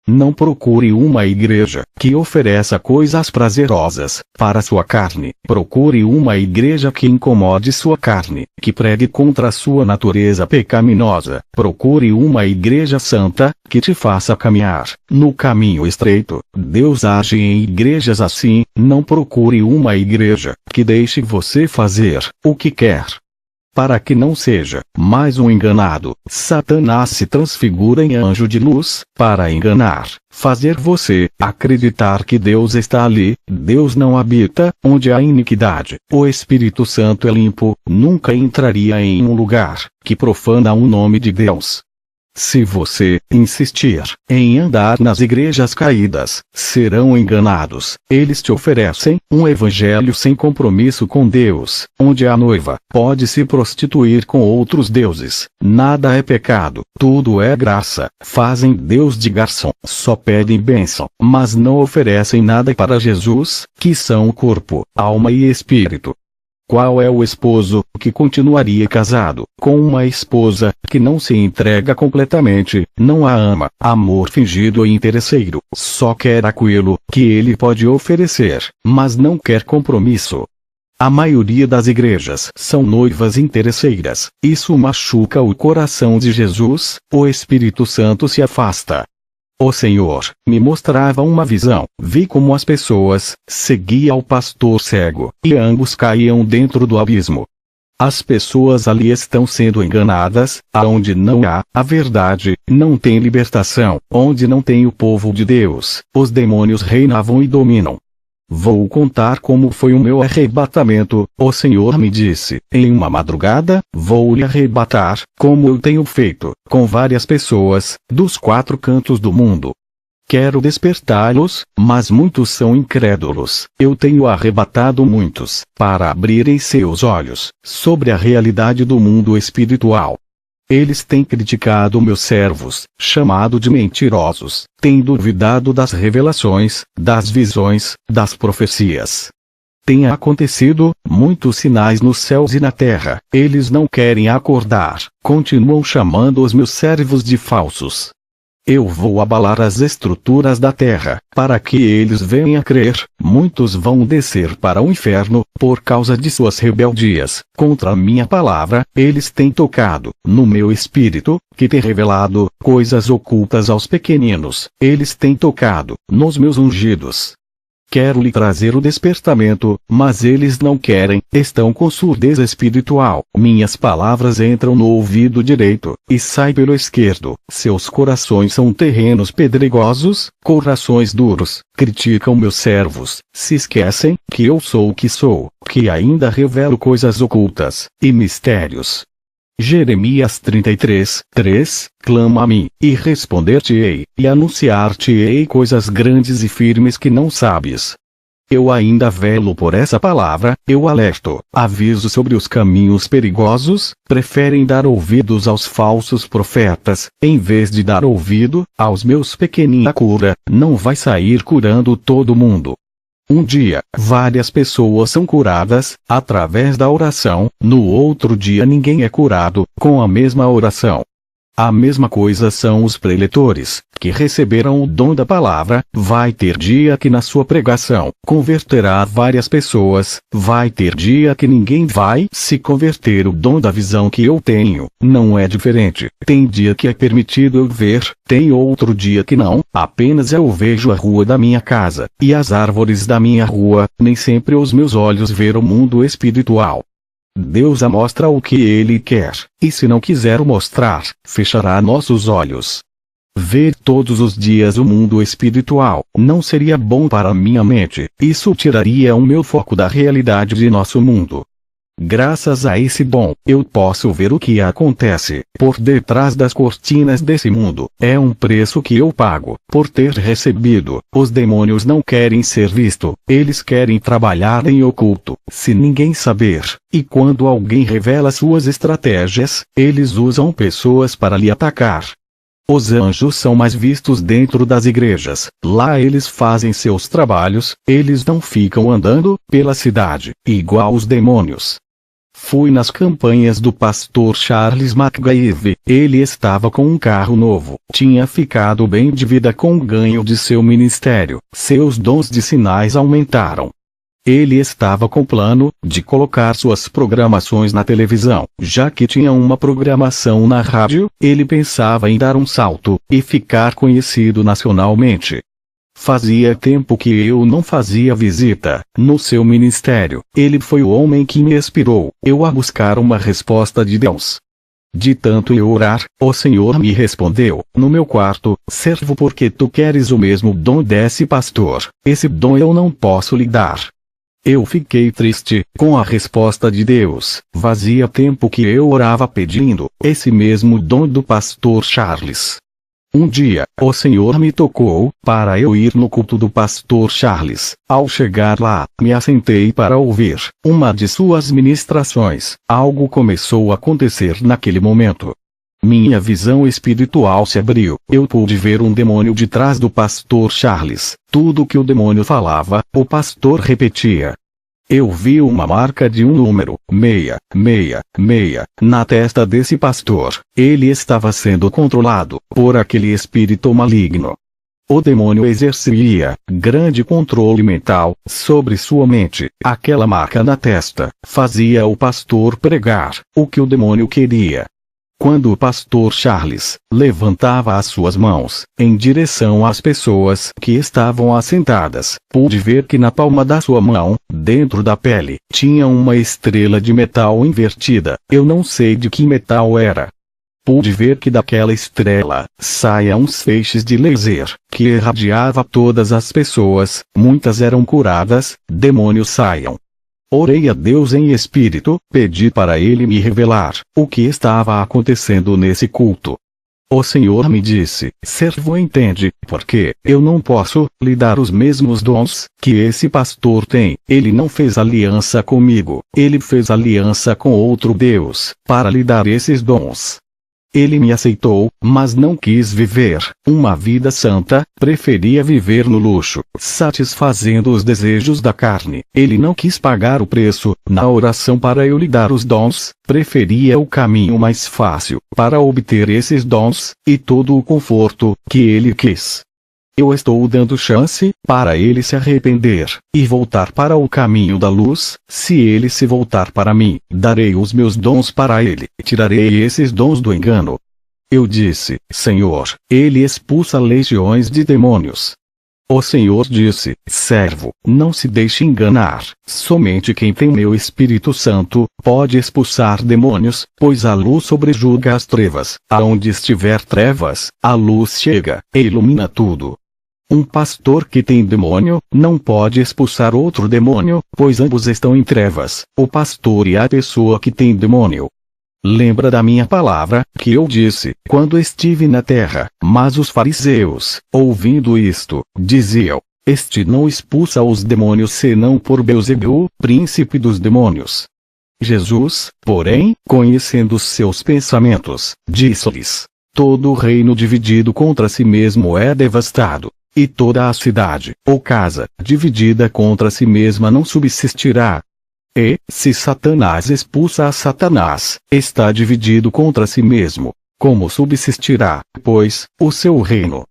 Não procure uma igreja que ofereça coisas prazerosas para sua carne. Procure uma igreja que incomode sua carne, que pregue contra a sua natureza pecaminosa. Procure uma igreja santa, que te faça caminhar no caminho estreito. Deus age em igrejas assim. Não procure uma igreja que deixe você fazer o que quer. Para que não seja mais um enganado, Satanás se transfigura em anjo de luz, para enganar, fazer você acreditar que Deus está ali. Deus não habita onde há iniquidade. O Espírito Santo é limpo, nunca entraria em um lugar que profana o nome de Deus. Se você insistir em andar nas igrejas caídas, serão enganados. Eles te oferecem um evangelho sem compromisso com Deus, onde a noiva pode se prostituir com outros deuses. Nada é pecado, tudo é graça. Fazem Deus de garçom, só pedem bênção, mas não oferecem nada para Jesus, que são o corpo, alma e espírito. Qual é o esposo que continuaria casado com uma esposa que não se entrega completamente, não a ama? Amor fingido e interesseiro, só quer aquilo que ele pode oferecer, mas não quer compromisso. A maioria das igrejas são noivas interesseiras. Isso machuca o coração de Jesus. O Espírito Santo se afasta. O Senhor me mostrava uma visão. Vi como as pessoas seguiam o pastor cego, e ambos caíam dentro do abismo. As pessoas ali estão sendo enganadas. Aonde não há a verdade, não tem libertação. Onde não tem o povo de Deus, os demônios reinavam e dominam. Vou contar como foi o meu arrebatamento. O Senhor me disse, em uma madrugada, vou lhe arrebatar, como eu tenho feito com várias pessoas, dos 4 cantos do mundo. Quero despertá-los, mas muitos são incrédulos. Eu tenho arrebatado muitos, para abrirem seus olhos sobre a realidade do mundo espiritual. Eles têm criticado meus servos, chamado de mentirosos, têm duvidado das revelações, das visões, das profecias. Tem acontecido muitos sinais nos céus e na terra. Eles não querem acordar, continuam chamando os meus servos de falsos. Eu vou abalar as estruturas da terra, para que eles venham a crer. Muitos vão descer para o inferno, por causa de suas rebeldias contra a minha palavra. Eles têm tocado no meu espírito, que tem revelado coisas ocultas aos pequeninos. Eles têm tocado nos meus ungidos. Quero lhe trazer o despertamento, mas eles não querem, estão com surdez espiritual. Minhas palavras entram no ouvido direito, e saem pelo esquerdo. Seus corações são terrenos pedregosos, corações duros, criticam meus servos, se esquecem que eu sou o que sou, que ainda revelo coisas ocultas, e mistérios. Jeremias 33, 3, clama a mim, e responder-te-ei, e anunciar-te-ei coisas grandes e firmes que não sabes. Eu ainda velo por essa palavra, eu alerto, aviso sobre os caminhos perigosos. Preferem dar ouvidos aos falsos profetas, em vez de dar ouvido aos meus pequeninos. A cura não vai sair curando todo mundo. Um dia, várias pessoas são curadas, através da oração. No outro dia ninguém é curado, com a mesma oração. A mesma coisa são os preletores, que receberam o dom da palavra. Vai ter dia que na sua pregação, converterá várias pessoas. Vai ter dia que ninguém vai se converter. O dom da visão que eu tenho, não é diferente. Tem dia que é permitido eu ver, tem outro dia que não. Apenas eu vejo a rua da minha casa, e as árvores da minha rua. Nem sempre os meus olhos veem o mundo espiritual. Deus mostra o que Ele quer, e se não quiser mostrar, fechará nossos olhos. Ver todos os dias o mundo espiritual não seria bom para minha mente, isso tiraria o meu foco da realidade de nosso mundo. Graças a esse dom, eu posso ver o que acontece por detrás das cortinas desse mundo. É um preço que eu pago por ter recebido. Os demônios não querem ser visto, eles querem trabalhar em oculto, se ninguém saber. E quando alguém revela suas estratégias, eles usam pessoas para lhe atacar. Os anjos são mais vistos dentro das igrejas. Lá eles fazem seus trabalhos, eles não ficam andando pela cidade, igual os demônios. Fui nas campanhas do pastor Charles McGaeve. Ele estava com um carro novo. Tinha ficado bem de vida com o ganho de seu ministério. Seus dons de sinais aumentaram. Ele estava com plano de colocar suas programações na televisão. Já que tinha uma programação na rádio, ele pensava em dar um salto e ficar conhecido nacionalmente. Fazia tempo que eu não fazia visita no seu ministério. Ele foi o homem que me inspirou eu a buscar uma resposta de Deus. De tanto eu orar, o Senhor me respondeu, no meu quarto: servo, porque tu queres o mesmo dom desse pastor, esse dom eu não posso lhe dar. Eu fiquei triste com a resposta de Deus. Fazia tempo que eu orava pedindo esse mesmo dom do pastor Charles. Um dia, o Senhor me tocou para eu ir no culto do pastor Charles. Ao chegar lá, me assentei para ouvir uma de suas ministrações. Algo começou a acontecer naquele momento. Minha visão espiritual se abriu. Eu pude ver um demônio de trás do pastor Charles. Tudo que o demônio falava, o pastor repetia. Eu vi uma marca de um número, 666, na testa desse pastor. Ele estava sendo controlado por aquele espírito maligno. O demônio exercia grande controle mental sobre sua mente. Aquela marca na testa fazia o pastor pregar o que o demônio queria. Quando o pastor Charles levantava as suas mãos em direção às pessoas que estavam assentadas, pude ver que na palma da sua mão, dentro da pele, tinha uma estrela de metal invertida. Eu não sei de que metal era. Pude ver que daquela estrela saia uns feixes de laser que irradiava todas as pessoas. Muitas eram curadas, demônios saiam. Orei a Deus em espírito, pedi para Ele me revelar o que estava acontecendo nesse culto. O Senhor me disse: servo, entende, porque eu não posso lhe dar os mesmos dons que esse pastor tem. Ele não fez aliança comigo, ele fez aliança com outro Deus, para lhe dar esses dons. Ele me aceitou, mas não quis viver uma vida santa, preferia viver no luxo, satisfazendo os desejos da carne. Ele não quis pagar o preço na oração para eu lhe dar os dons, preferia o caminho mais fácil para obter esses dons, e todo o conforto que ele quis. Eu estou dando chance para ele se arrepender e voltar para o caminho da luz. Se ele se voltar para mim, darei os meus dons para ele, tirarei esses dons do engano. Eu disse: Senhor, ele expulsa legiões de demônios. O Senhor disse: servo, não se deixe enganar. Somente quem tem meu Espírito Santo pode expulsar demônios, pois a luz sobrejuga as trevas. Aonde estiver trevas, a luz chega e ilumina tudo. Um pastor que tem demônio não pode expulsar outro demônio, pois ambos estão em trevas, o pastor e a pessoa que tem demônio. Lembra da minha palavra, que eu disse, quando estive na terra? Mas os fariseus, ouvindo isto, diziam: este não expulsa os demônios senão por Beelzebul, príncipe dos demônios. Jesus, porém, conhecendo os seus pensamentos, disse-lhes: todo reino dividido contra si mesmo é devastado. E toda a cidade, ou casa, dividida contra si mesma não subsistirá. E, se Satanás expulsa a Satanás, está dividido contra si mesmo. Como subsistirá, pois, o seu reino?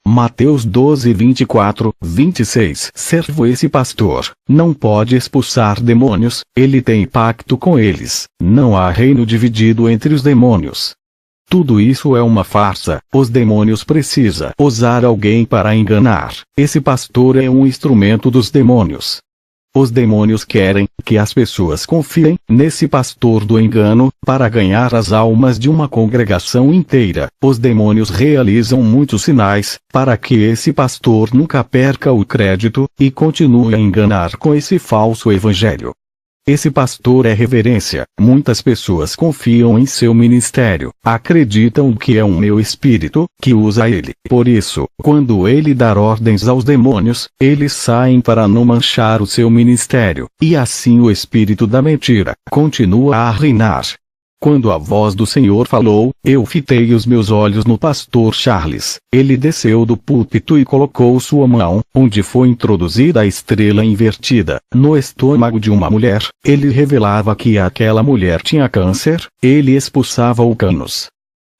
Mateus 12, 24, 26. Servo, esse pastor não pode expulsar demônios, ele tem pacto com eles. Não há reino dividido entre os demônios. Tudo isso é uma farsa. Os demônios precisam usar alguém para enganar. Esse pastor é um instrumento dos demônios. Os demônios querem que as pessoas confiem nesse pastor do engano, para ganhar as almas de uma congregação inteira. Os demônios realizam muitos sinais, para que esse pastor nunca perca o crédito, e continue a enganar com esse falso evangelho. Esse pastor é reverência. Muitas pessoas confiam em seu ministério, acreditam que é um meu espírito, que usa ele. Por isso, quando ele dar ordens aos demônios, eles saem para não manchar o seu ministério, e assim o espírito da mentira continua a reinar. Quando a voz do Senhor falou, eu fitei os meus olhos no pastor Charles. Ele desceu do púlpito e colocou sua mão, onde foi introduzida a estrela invertida, no estômago de uma mulher. Ele revelava que aquela mulher tinha câncer, ele expulsava o canos.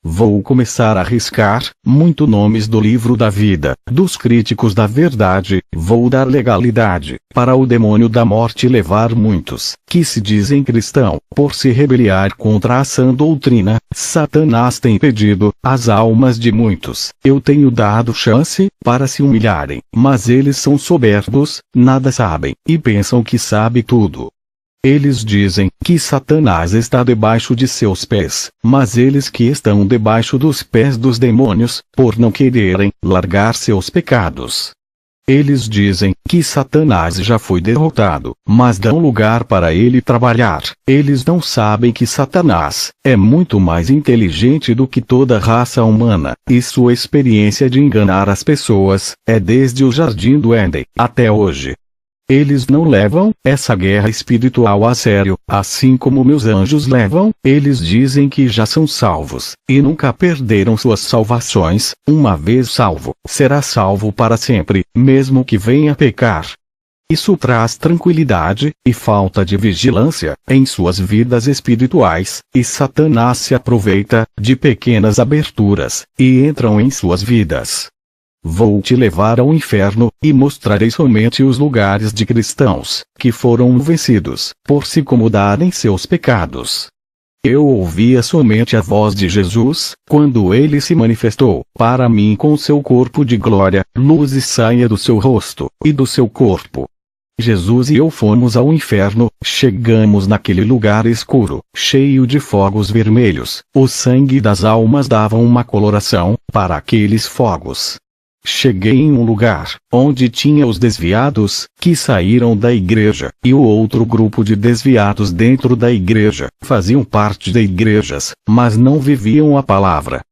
Vou começar a riscar muito nomes do livro da vida, dos críticos da verdade. Vou dar legalidade para o demônio da morte levar muitos, que se dizem cristão, por se rebeliar contra a sã doutrina. Satanás tem pedido as almas de muitos. Eu tenho dado chance para se humilharem, mas eles são soberbos, nada sabem, e pensam que sabe tudo. Eles dizem que Satanás está debaixo de seus pés, mas eles que estão debaixo dos pés dos demônios, por não quererem largar seus pecados. Eles dizem que Satanás já foi derrotado, mas dão lugar para ele trabalhar. Eles não sabem que Satanás é muito mais inteligente do que toda a raça humana, e sua experiência de enganar as pessoas é desde o Jardim do Éden até hoje. Eles não levam essa guerra espiritual a sério, assim como meus anjos levam. Eles dizem que já são salvos, e nunca perderam suas salvações. Uma vez salvo, será salvo para sempre, mesmo que venha pecar. Isso traz tranquilidade, e falta de vigilância, em suas vidas espirituais, e Satanás se aproveita de pequenas aberturas, e entram em suas vidas. Vou te levar ao inferno, e mostrarei somente os lugares de cristãos, que foram vencidos, por se acomodarem seus pecados. Eu ouvia somente a voz de Jesus, quando ele se manifestou, para mim com seu corpo de glória, luz saia do seu rosto, e do seu corpo. Jesus e eu fomos ao inferno, chegamos naquele lugar escuro, cheio de fogos vermelhos, o sangue das almas dava uma coloração, para aqueles fogos. Cheguei em um lugar, onde tinha os desviados, que saíram da igreja, e o outro grupo de desviados dentro da igreja, faziam parte de igrejas, mas não viviam a palavra.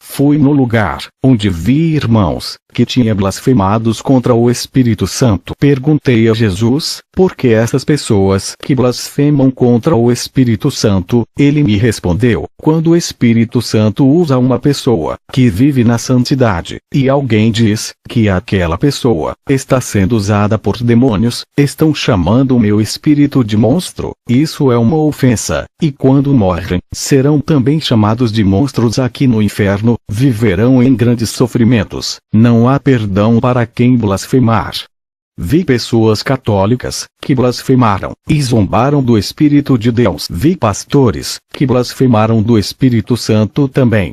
Fui no lugar, onde vi irmãos, que tinham blasfemados contra o Espírito Santo. Perguntei a Jesus, por que essas pessoas que blasfemam contra o Espírito Santo? Ele me respondeu, quando o Espírito Santo usa uma pessoa, que vive na santidade, e alguém diz, que aquela pessoa, está sendo usada por demônios, estão chamando o meu espírito de monstro, isso é uma ofensa, e quando morrem, serão também chamados de monstros aqui no inferno, viverão em grandes sofrimentos, não há perdão para quem blasfemar. Vi pessoas católicas, que blasfemaram, e zombaram do Espírito de Deus. Vi pastores, que blasfemaram do Espírito Santo também.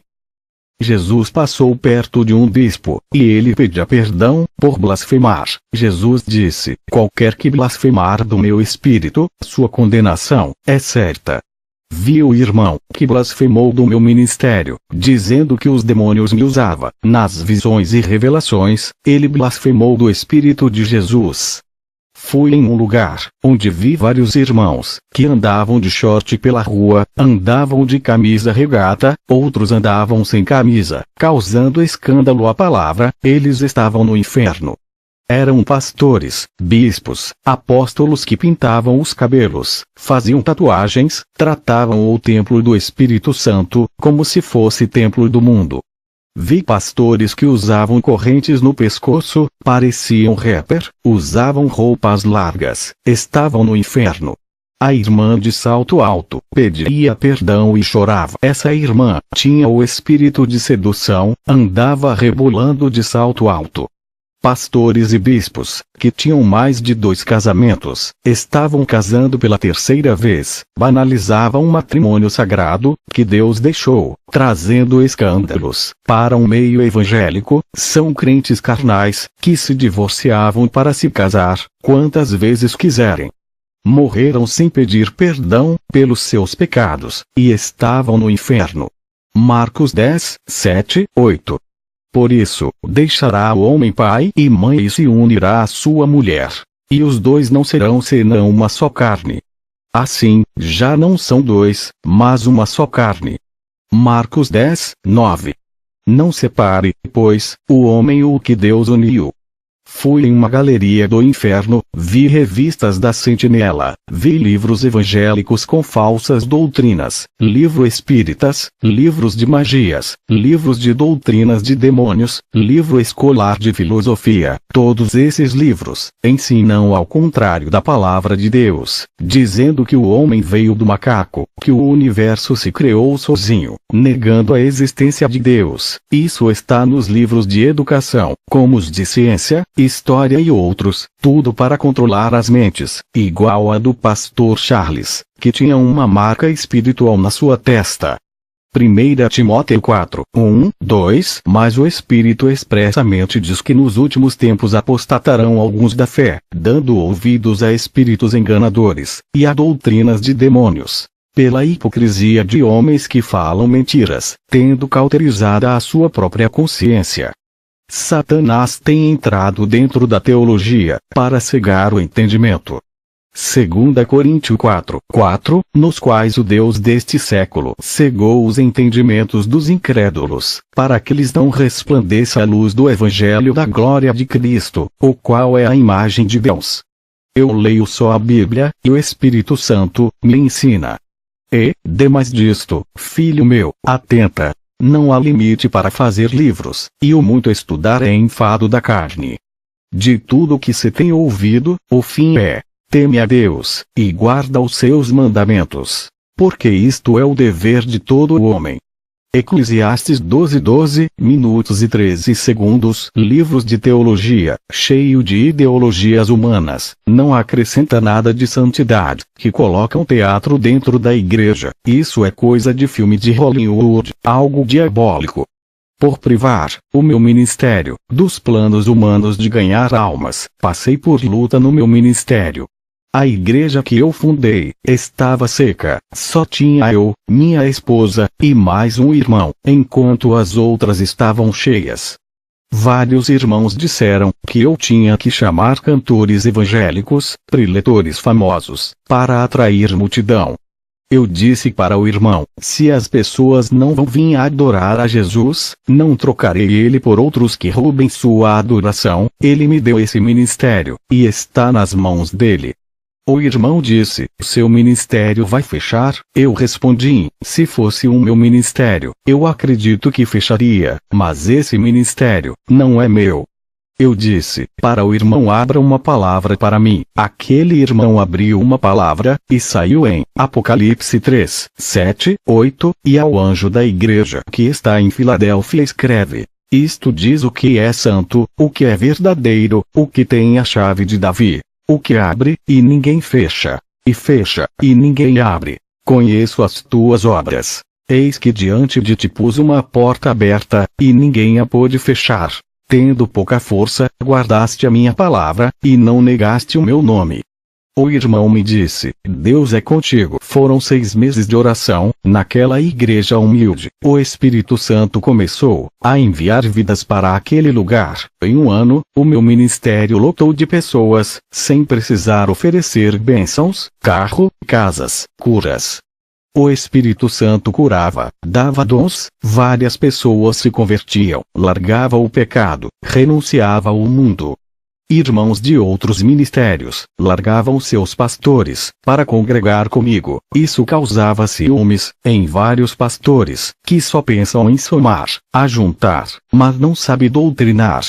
Jesus passou perto de um bispo, e ele pedia perdão, por blasfemar. Jesus disse, qualquer que blasfemar do meu Espírito, sua condenação, é certa. Vi o irmão, que blasfemou do meu ministério, dizendo que os demônios me usavam. Nas visões e revelações, ele blasfemou do Espírito de Jesus. Fui em um lugar, onde vi vários irmãos, que andavam de short pela rua, andavam de camisa regata, outros andavam sem camisa, causando escândalo à palavra. Eles estavam no inferno. Eram pastores, bispos, apóstolos que pintavam os cabelos, faziam tatuagens, tratavam o templo do Espírito Santo, como se fosse templo do mundo. Vi pastores que usavam correntes no pescoço, pareciam rapper, usavam roupas largas, estavam no inferno. A irmã de salto alto pedia perdão e chorava. Essa irmã tinha o espírito de sedução, andava rebolando de salto alto. Pastores e bispos, que tinham mais de 2 casamentos, estavam casando pela 3ª vez, banalizavam um matrimônio sagrado, que Deus deixou, trazendo escândalos para um meio evangélico. São crentes carnais, que se divorciavam para se casar, quantas vezes quiserem. Morreram sem pedir perdão pelos seus pecados, e estavam no inferno. Marcos 10, 7, 8. Por isso, deixará o homem pai e mãe e se unirá à sua mulher. E os dois não serão senão uma só carne. Assim, já não são 2, mas uma só carne. Marcos 10, 9. Não separe, pois, o homem o que Deus uniu. Fui em uma galeria do inferno, vi revistas da Sentinela, vi livros evangélicos com falsas doutrinas, livros espíritas, livros de magias, livros de doutrinas de demônios, livro escolar de filosofia. Todos esses livros ensinam ao contrário da palavra de Deus, dizendo que o homem veio do macaco, que o universo se criou sozinho, negando a existência de Deus. Isso está nos livros de educação, como os de ciência, história e outros, tudo para controlar as mentes, igual a do pastor Charles, que tinha uma marca espiritual na sua testa. 1 Timóteo 4, 1, 2. Mas o Espírito expressamente diz que nos últimos tempos apostatarão alguns da fé, dando ouvidos a espíritos enganadores, e a doutrinas de demônios, pela hipocrisia de homens que falam mentiras, tendo cauterizada a sua própria consciência. Satanás tem entrado dentro da teologia, para cegar o entendimento. 2 Coríntios 4, 4, nos quais o Deus deste século cegou os entendimentos dos incrédulos, para que lhes não resplandeça a luz do Evangelho da glória de Cristo, o qual é a imagem de Deus. Eu leio só a Bíblia, e o Espírito Santo me ensina. E, demais disto, filho meu, atenta. Não há limite para fazer livros, e o muito estudar é enfado da carne. De tudo o que se tem ouvido, o fim é: teme a Deus, e guarda os seus mandamentos, porque isto é o dever de todo o homem. Eclesiastes 12, 12 minutos e 13 segundos. Livros de teologia, cheio de ideologias humanas, não acrescenta nada de santidade, que colocam teatro dentro da igreja. Isso é coisa de filme de Hollywood, algo diabólico. Por privar o meu ministério dos planos humanos de ganhar almas, passei por luta no meu ministério. A igreja que eu fundei estava seca, só tinha eu, minha esposa, e mais um irmão, enquanto as outras estavam cheias. Vários irmãos disseram que eu tinha que chamar cantores evangélicos, preletores famosos, para atrair multidão. Eu disse para o irmão: se as pessoas não vão vir adorar a Jesus, não trocarei ele por outros que roubem sua adoração. Ele me deu esse ministério, e está nas mãos dele. O irmão disse: seu ministério vai fechar? Eu respondi: se fosse o meu ministério, eu acredito que fecharia, mas esse ministério não é meu. Eu disse para o irmão: abra uma palavra para mim. Aquele irmão abriu uma palavra, e saiu em Apocalipse 3, 7, 8, e ao anjo da igreja que está em Filadélfia escreve: isto diz o que é santo, o que é verdadeiro, o que tem a chave de Davi. O que abre, e ninguém fecha, e fecha, e ninguém abre. Conheço as tuas obras. Eis que diante de ti pus uma porta aberta, e ninguém a pôde fechar. Tendo pouca força, guardaste a minha palavra, e não negaste o meu nome. O irmão me disse: Deus é contigo. Foram 6 meses de oração, naquela igreja humilde. O Espírito Santo começou a enviar vidas para aquele lugar. Em um ano, o meu ministério lotou de pessoas, sem precisar oferecer bênçãos, carro, casas, curas. O Espírito Santo curava, dava dons, várias pessoas se convertiam, largava o pecado, renunciava ao mundo. Irmãos de outros ministérios largavam seus pastores para congregar comigo. Isso causava ciúmes em vários pastores que só pensam em somar, ajuntar, mas não sabem doutrinar.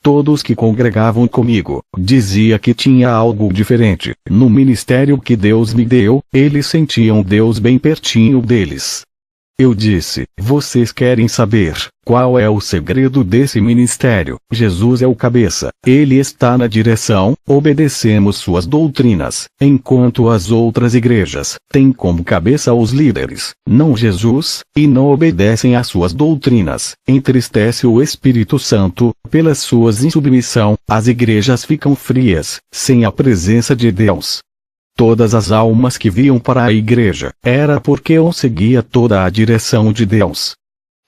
Todos que congregavam comigo dizia que tinha algo diferente no ministério que Deus me deu. Eles sentiam Deus bem pertinho deles. Eu disse: vocês querem saber qual é o segredo desse ministério? Jesus é o cabeça, ele está na direção, obedecemos suas doutrinas, enquanto as outras igrejas têm como cabeça os líderes, não Jesus, e não obedecem às suas doutrinas. Entristece o Espírito Santo, pelas suas insubmissão, as igrejas ficam frias, sem a presença de Deus. Todas as almas que vinham para a igreja, era porque eu seguia toda a direção de Deus.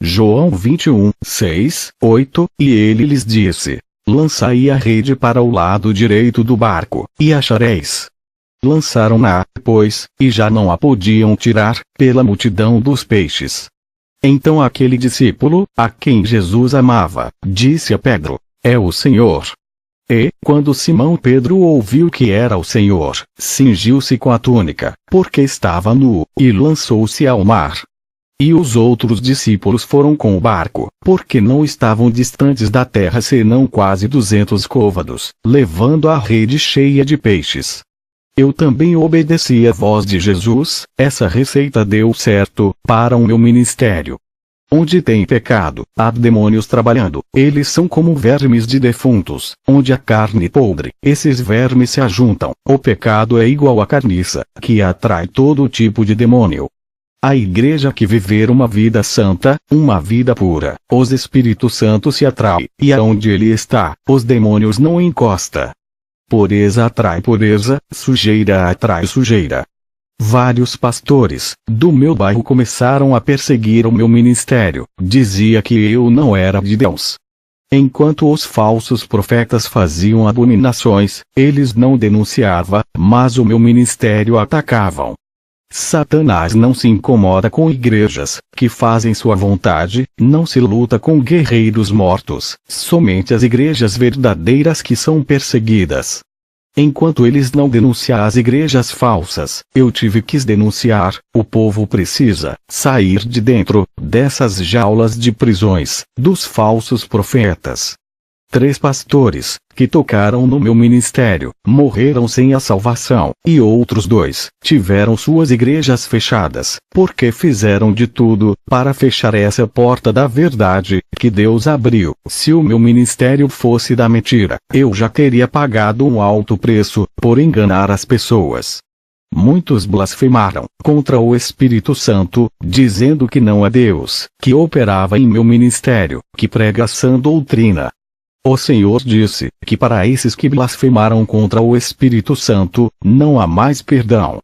João 21, 6, 8, e ele lhes disse: lançai a rede para o lado direito do barco, e achareis. Lançaram-na, pois, e já não a podiam tirar, pela multidão dos peixes. Então aquele discípulo, a quem Jesus amava, disse a Pedro: é o Senhor. E, quando Simão Pedro ouviu que era o Senhor, cingiu-se com a túnica, porque estava nu, e lançou-se ao mar. E os outros discípulos foram com o barco, porque não estavam distantes da terra senão quase 200 côvados, levando a rede cheia de peixes. Eu também obedeci à voz de Jesus, essa receita deu certo, para o meu ministério. Onde tem pecado, há demônios trabalhando, eles são como vermes de defuntos, onde há carne podre, esses vermes se ajuntam, o pecado é igual à carniça, que atrai todo tipo de demônio. A igreja que viver uma vida santa, uma vida pura, os Espíritos Santos se atrai, e aonde ele está, os demônios não encosta. Pureza atrai pureza, sujeira atrai sujeira. Vários pastores do meu bairro começaram a perseguir o meu ministério, dizia que eu não era de Deus. Enquanto os falsos profetas faziam abominações, eles não denunciavam, mas o meu ministério atacavam. Satanás não se incomoda com igrejas que fazem sua vontade, não se luta com guerreiros mortos, somente as igrejas verdadeiras que são perseguidas. Enquanto eles não denunciam as igrejas falsas, eu tive que denunciar. O povo precisa sair de dentro dessas jaulas de prisões dos falsos profetas. 3 pastores que tocaram no meu ministério morreram sem a salvação, e outros 2 tiveram suas igrejas fechadas, porque fizeram de tudo para fechar essa porta da verdade que Deus abriu. Se o meu ministério fosse da mentira, eu já teria pagado um alto preço por enganar as pessoas. Muitos blasfemaram contra o Espírito Santo, dizendo que não é Deus que operava em meu ministério, que prega sã doutrina. O Senhor disse que para esses que blasfemaram contra o Espírito Santo, não há mais perdão.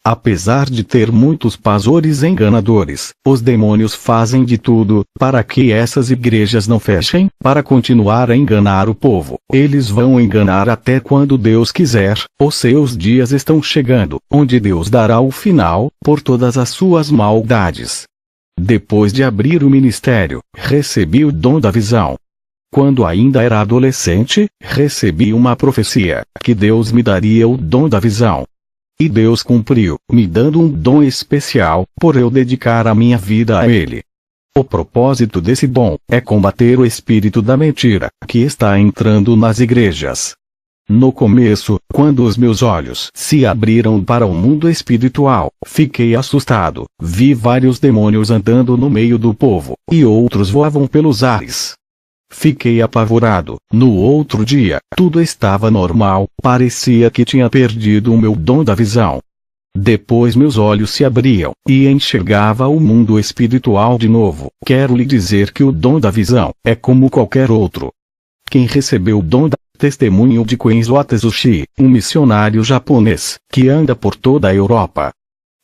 Apesar de ter muitos pastores enganadores, os demônios fazem de tudo para que essas igrejas não fechem, para continuar a enganar o povo. Eles vão enganar até quando Deus quiser. Os seus dias estão chegando, onde Deus dará o final por todas as suas maldades. Depois de abrir o ministério, recebi o dom da visão. Quando ainda era adolescente, recebi uma profecia, que Deus me daria o dom da visão. E Deus cumpriu, me dando um dom especial, por eu dedicar a minha vida a Ele. O propósito desse dom é combater o espírito da mentira, que está entrando nas igrejas. No começo, quando os meus olhos se abriram para o mundo espiritual, fiquei assustado. Vi vários demônios andando no meio do povo, e outros voavam pelos ares. Fiquei apavorado. No outro dia, tudo estava normal, parecia que tinha perdido o meu dom da visão. Depois meus olhos se abriam, e enxergava o mundo espiritual de novo. Quero lhe dizer que o dom da visão é como qualquer outro. Quem recebeu o dom da testemunho de Kensho Atsushi, um missionário japonês, que anda por toda a Europa.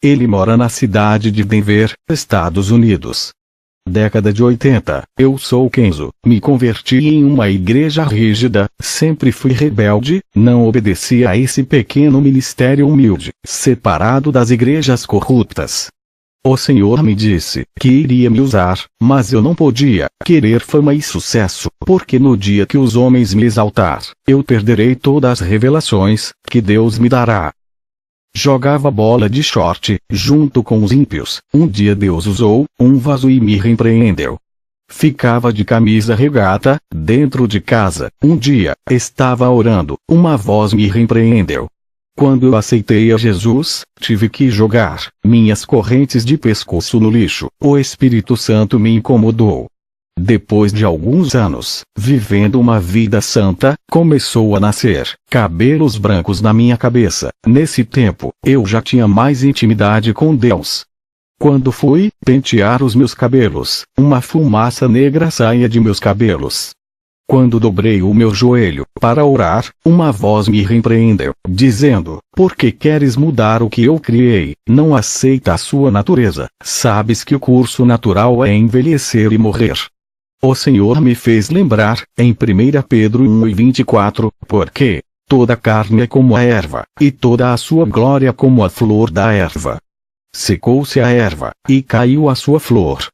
Ele mora na cidade de Denver, Estados Unidos. Década de 80, eu sou Kensho, me converti em uma igreja rígida, sempre fui rebelde, não obedeci a esse pequeno ministério humilde, separado das igrejas corruptas. O Senhor me disse que iria me usar, mas eu não podia querer fama e sucesso, porque no dia que os homens me exaltar, eu perderei todas as revelações que Deus me dará. Jogava bola de short, junto com os ímpios. Um dia Deus usou um vaso e me repreendeu. Ficava de camisa regata, dentro de casa. Um dia, estava orando, uma voz me repreendeu. Quando eu aceitei a Jesus, tive que jogar minhas correntes de pescoço no lixo. O Espírito Santo me incomodou. Depois de alguns anos, vivendo uma vida santa, começou a nascer cabelos brancos na minha cabeça. Nesse tempo, eu já tinha mais intimidade com Deus. Quando fui pentear os meus cabelos, uma fumaça negra saía de meus cabelos. Quando dobrei o meu joelho para orar, uma voz me repreendeu, dizendo: por que queres mudar o que eu criei? Não aceita a sua natureza. Sabes que o curso natural é envelhecer e morrer. O Senhor me fez lembrar, em 1 Pedro 1:24, porque toda carne é como a erva, e toda a sua glória como a flor da erva. Secou-se a erva, e caiu a sua flor.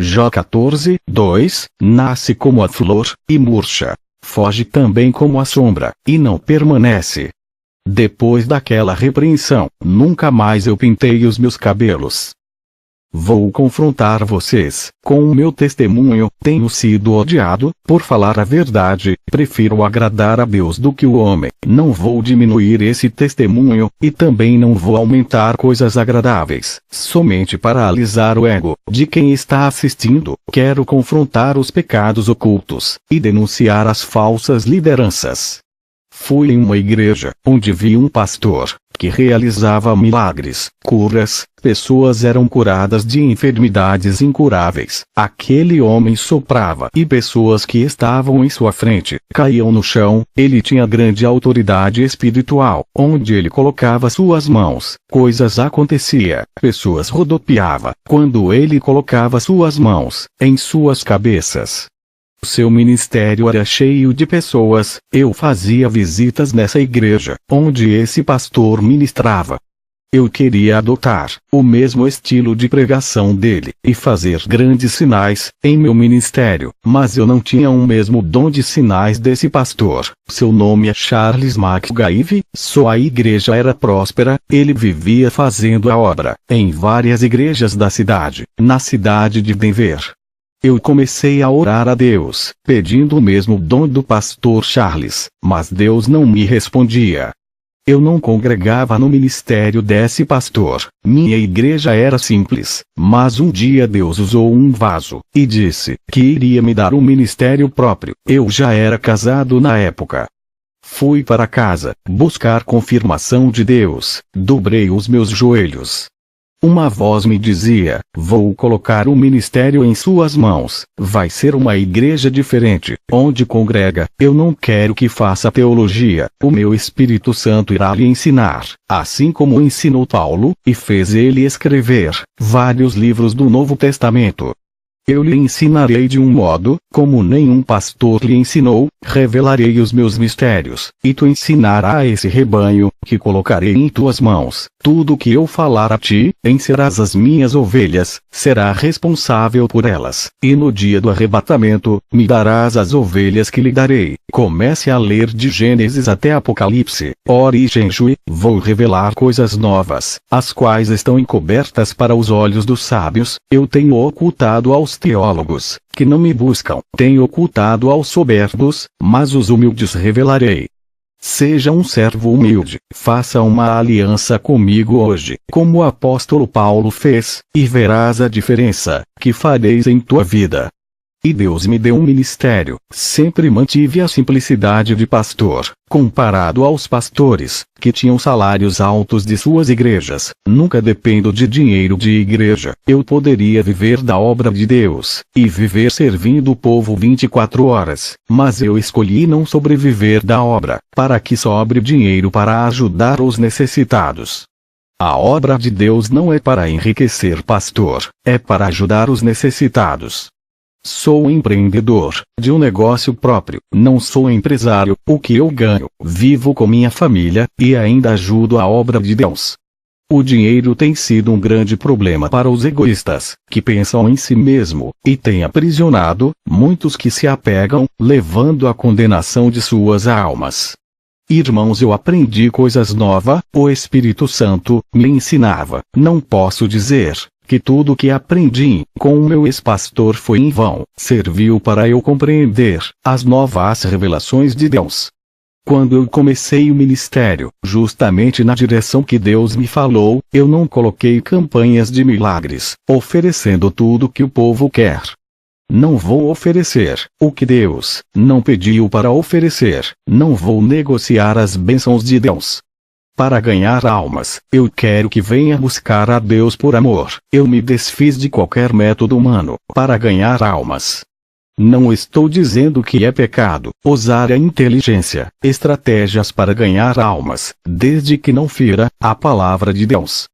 Jó 14:2, nasce como a flor, e murcha. Foge também como a sombra, e não permanece. Depois daquela repreensão, nunca mais eu pintei os meus cabelos. Vou confrontar vocês com o meu testemunho. Tenho sido odiado por falar a verdade. Prefiro agradar a Deus do que o homem. Não vou diminuir esse testemunho, e também não vou aumentar coisas agradáveis, somente para alisar o ego de quem está assistindo. Quero confrontar os pecados ocultos e denunciar as falsas lideranças. Fui em uma igreja, onde vi um pastor que realizava milagres, curas, pessoas eram curadas de enfermidades incuráveis. Aquele homem soprava e pessoas que estavam em sua frente caíam no chão. Ele tinha grande autoridade espiritual. Onde ele colocava suas mãos, coisas acontecia. Pessoas rodopiavam quando ele colocava suas mãos em suas cabeças. Seu ministério era cheio de pessoas. Eu fazia visitas nessa igreja, onde esse pastor ministrava. Eu queria adotar o mesmo estilo de pregação dele, e fazer grandes sinais em meu ministério, mas eu não tinha o mesmo dom de sinais desse pastor. Seu nome é Charles McGive. Sua igreja era próspera, ele vivia fazendo a obra em várias igrejas da cidade, na cidade de Denver. Eu comecei a orar a Deus, pedindo o mesmo dom do pastor Charles, mas Deus não me respondia. Eu não congregava no ministério desse pastor. Minha igreja era simples, mas um dia Deus usou um vaso, e disse que iria me dar um ministério próprio. Eu já era casado na época. Fui para casa, buscar confirmação de Deus, dobrei os meus joelhos. Uma voz me dizia: vou colocar um ministério em suas mãos. Vai ser uma igreja diferente, onde congrega. Eu não quero que faça teologia. O meu Espírito Santo irá lhe ensinar, assim como ensinou Paulo, e fez ele escrever vários livros do Novo Testamento. Eu lhe ensinarei de um modo, como nenhum pastor lhe ensinou, revelarei os meus mistérios, e tu ensinarás esse rebanho, que colocarei em tuas mãos. Tudo o que eu falar a ti, serás as minhas ovelhas, será responsável por elas, e no dia do arrebatamento, me darás as ovelhas que lhe darei. Comece a ler de Gênesis até Apocalipse. Ore e jejue, vou revelar coisas novas, as quais estão encobertas para os olhos dos sábios. Eu tenho ocultado aos teólogos, que não me buscam. Tenho ocultado aos soberbos, mas os humildes revelarei. Seja um servo humilde, faça uma aliança comigo hoje, como o apóstolo Paulo fez, e verás a diferença que fareis em tua vida. E Deus me deu um ministério. Sempre mantive a simplicidade de pastor, comparado aos pastores, que tinham salários altos de suas igrejas. Nunca dependo de dinheiro de igreja. Eu poderia viver da obra de Deus, e viver servindo o povo 24 horas, mas eu escolhi não sobreviver da obra, para que sobre dinheiro para ajudar os necessitados. A obra de Deus não é para enriquecer pastor, é para ajudar os necessitados. Sou empreendedor de um negócio próprio, não sou empresário. O que eu ganho, vivo com minha família, e ainda ajudo a obra de Deus. O dinheiro tem sido um grande problema para os egoístas, que pensam em si mesmo, e tem aprisionado muitos que se apegam, levando à condenação de suas almas. Irmãos, eu aprendi coisas novas, o Espírito Santo me ensinava. Não posso dizer que tudo o que aprendi com o meu ex-pastor foi em vão. Serviu para eu compreender as novas revelações de Deus. Quando eu comecei o ministério, justamente na direção que Deus me falou, eu não coloquei campanhas de milagres, oferecendo tudo o que o povo quer. Não vou oferecer o que Deus não pediu para oferecer, não vou negociar as bênçãos de Deus. Para ganhar almas, eu quero que venha buscar a Deus por amor. Eu me desfiz de qualquer método humano para ganhar almas. Não estou dizendo que é pecado usar a inteligência, estratégias para ganhar almas, desde que não fira a palavra de Deus.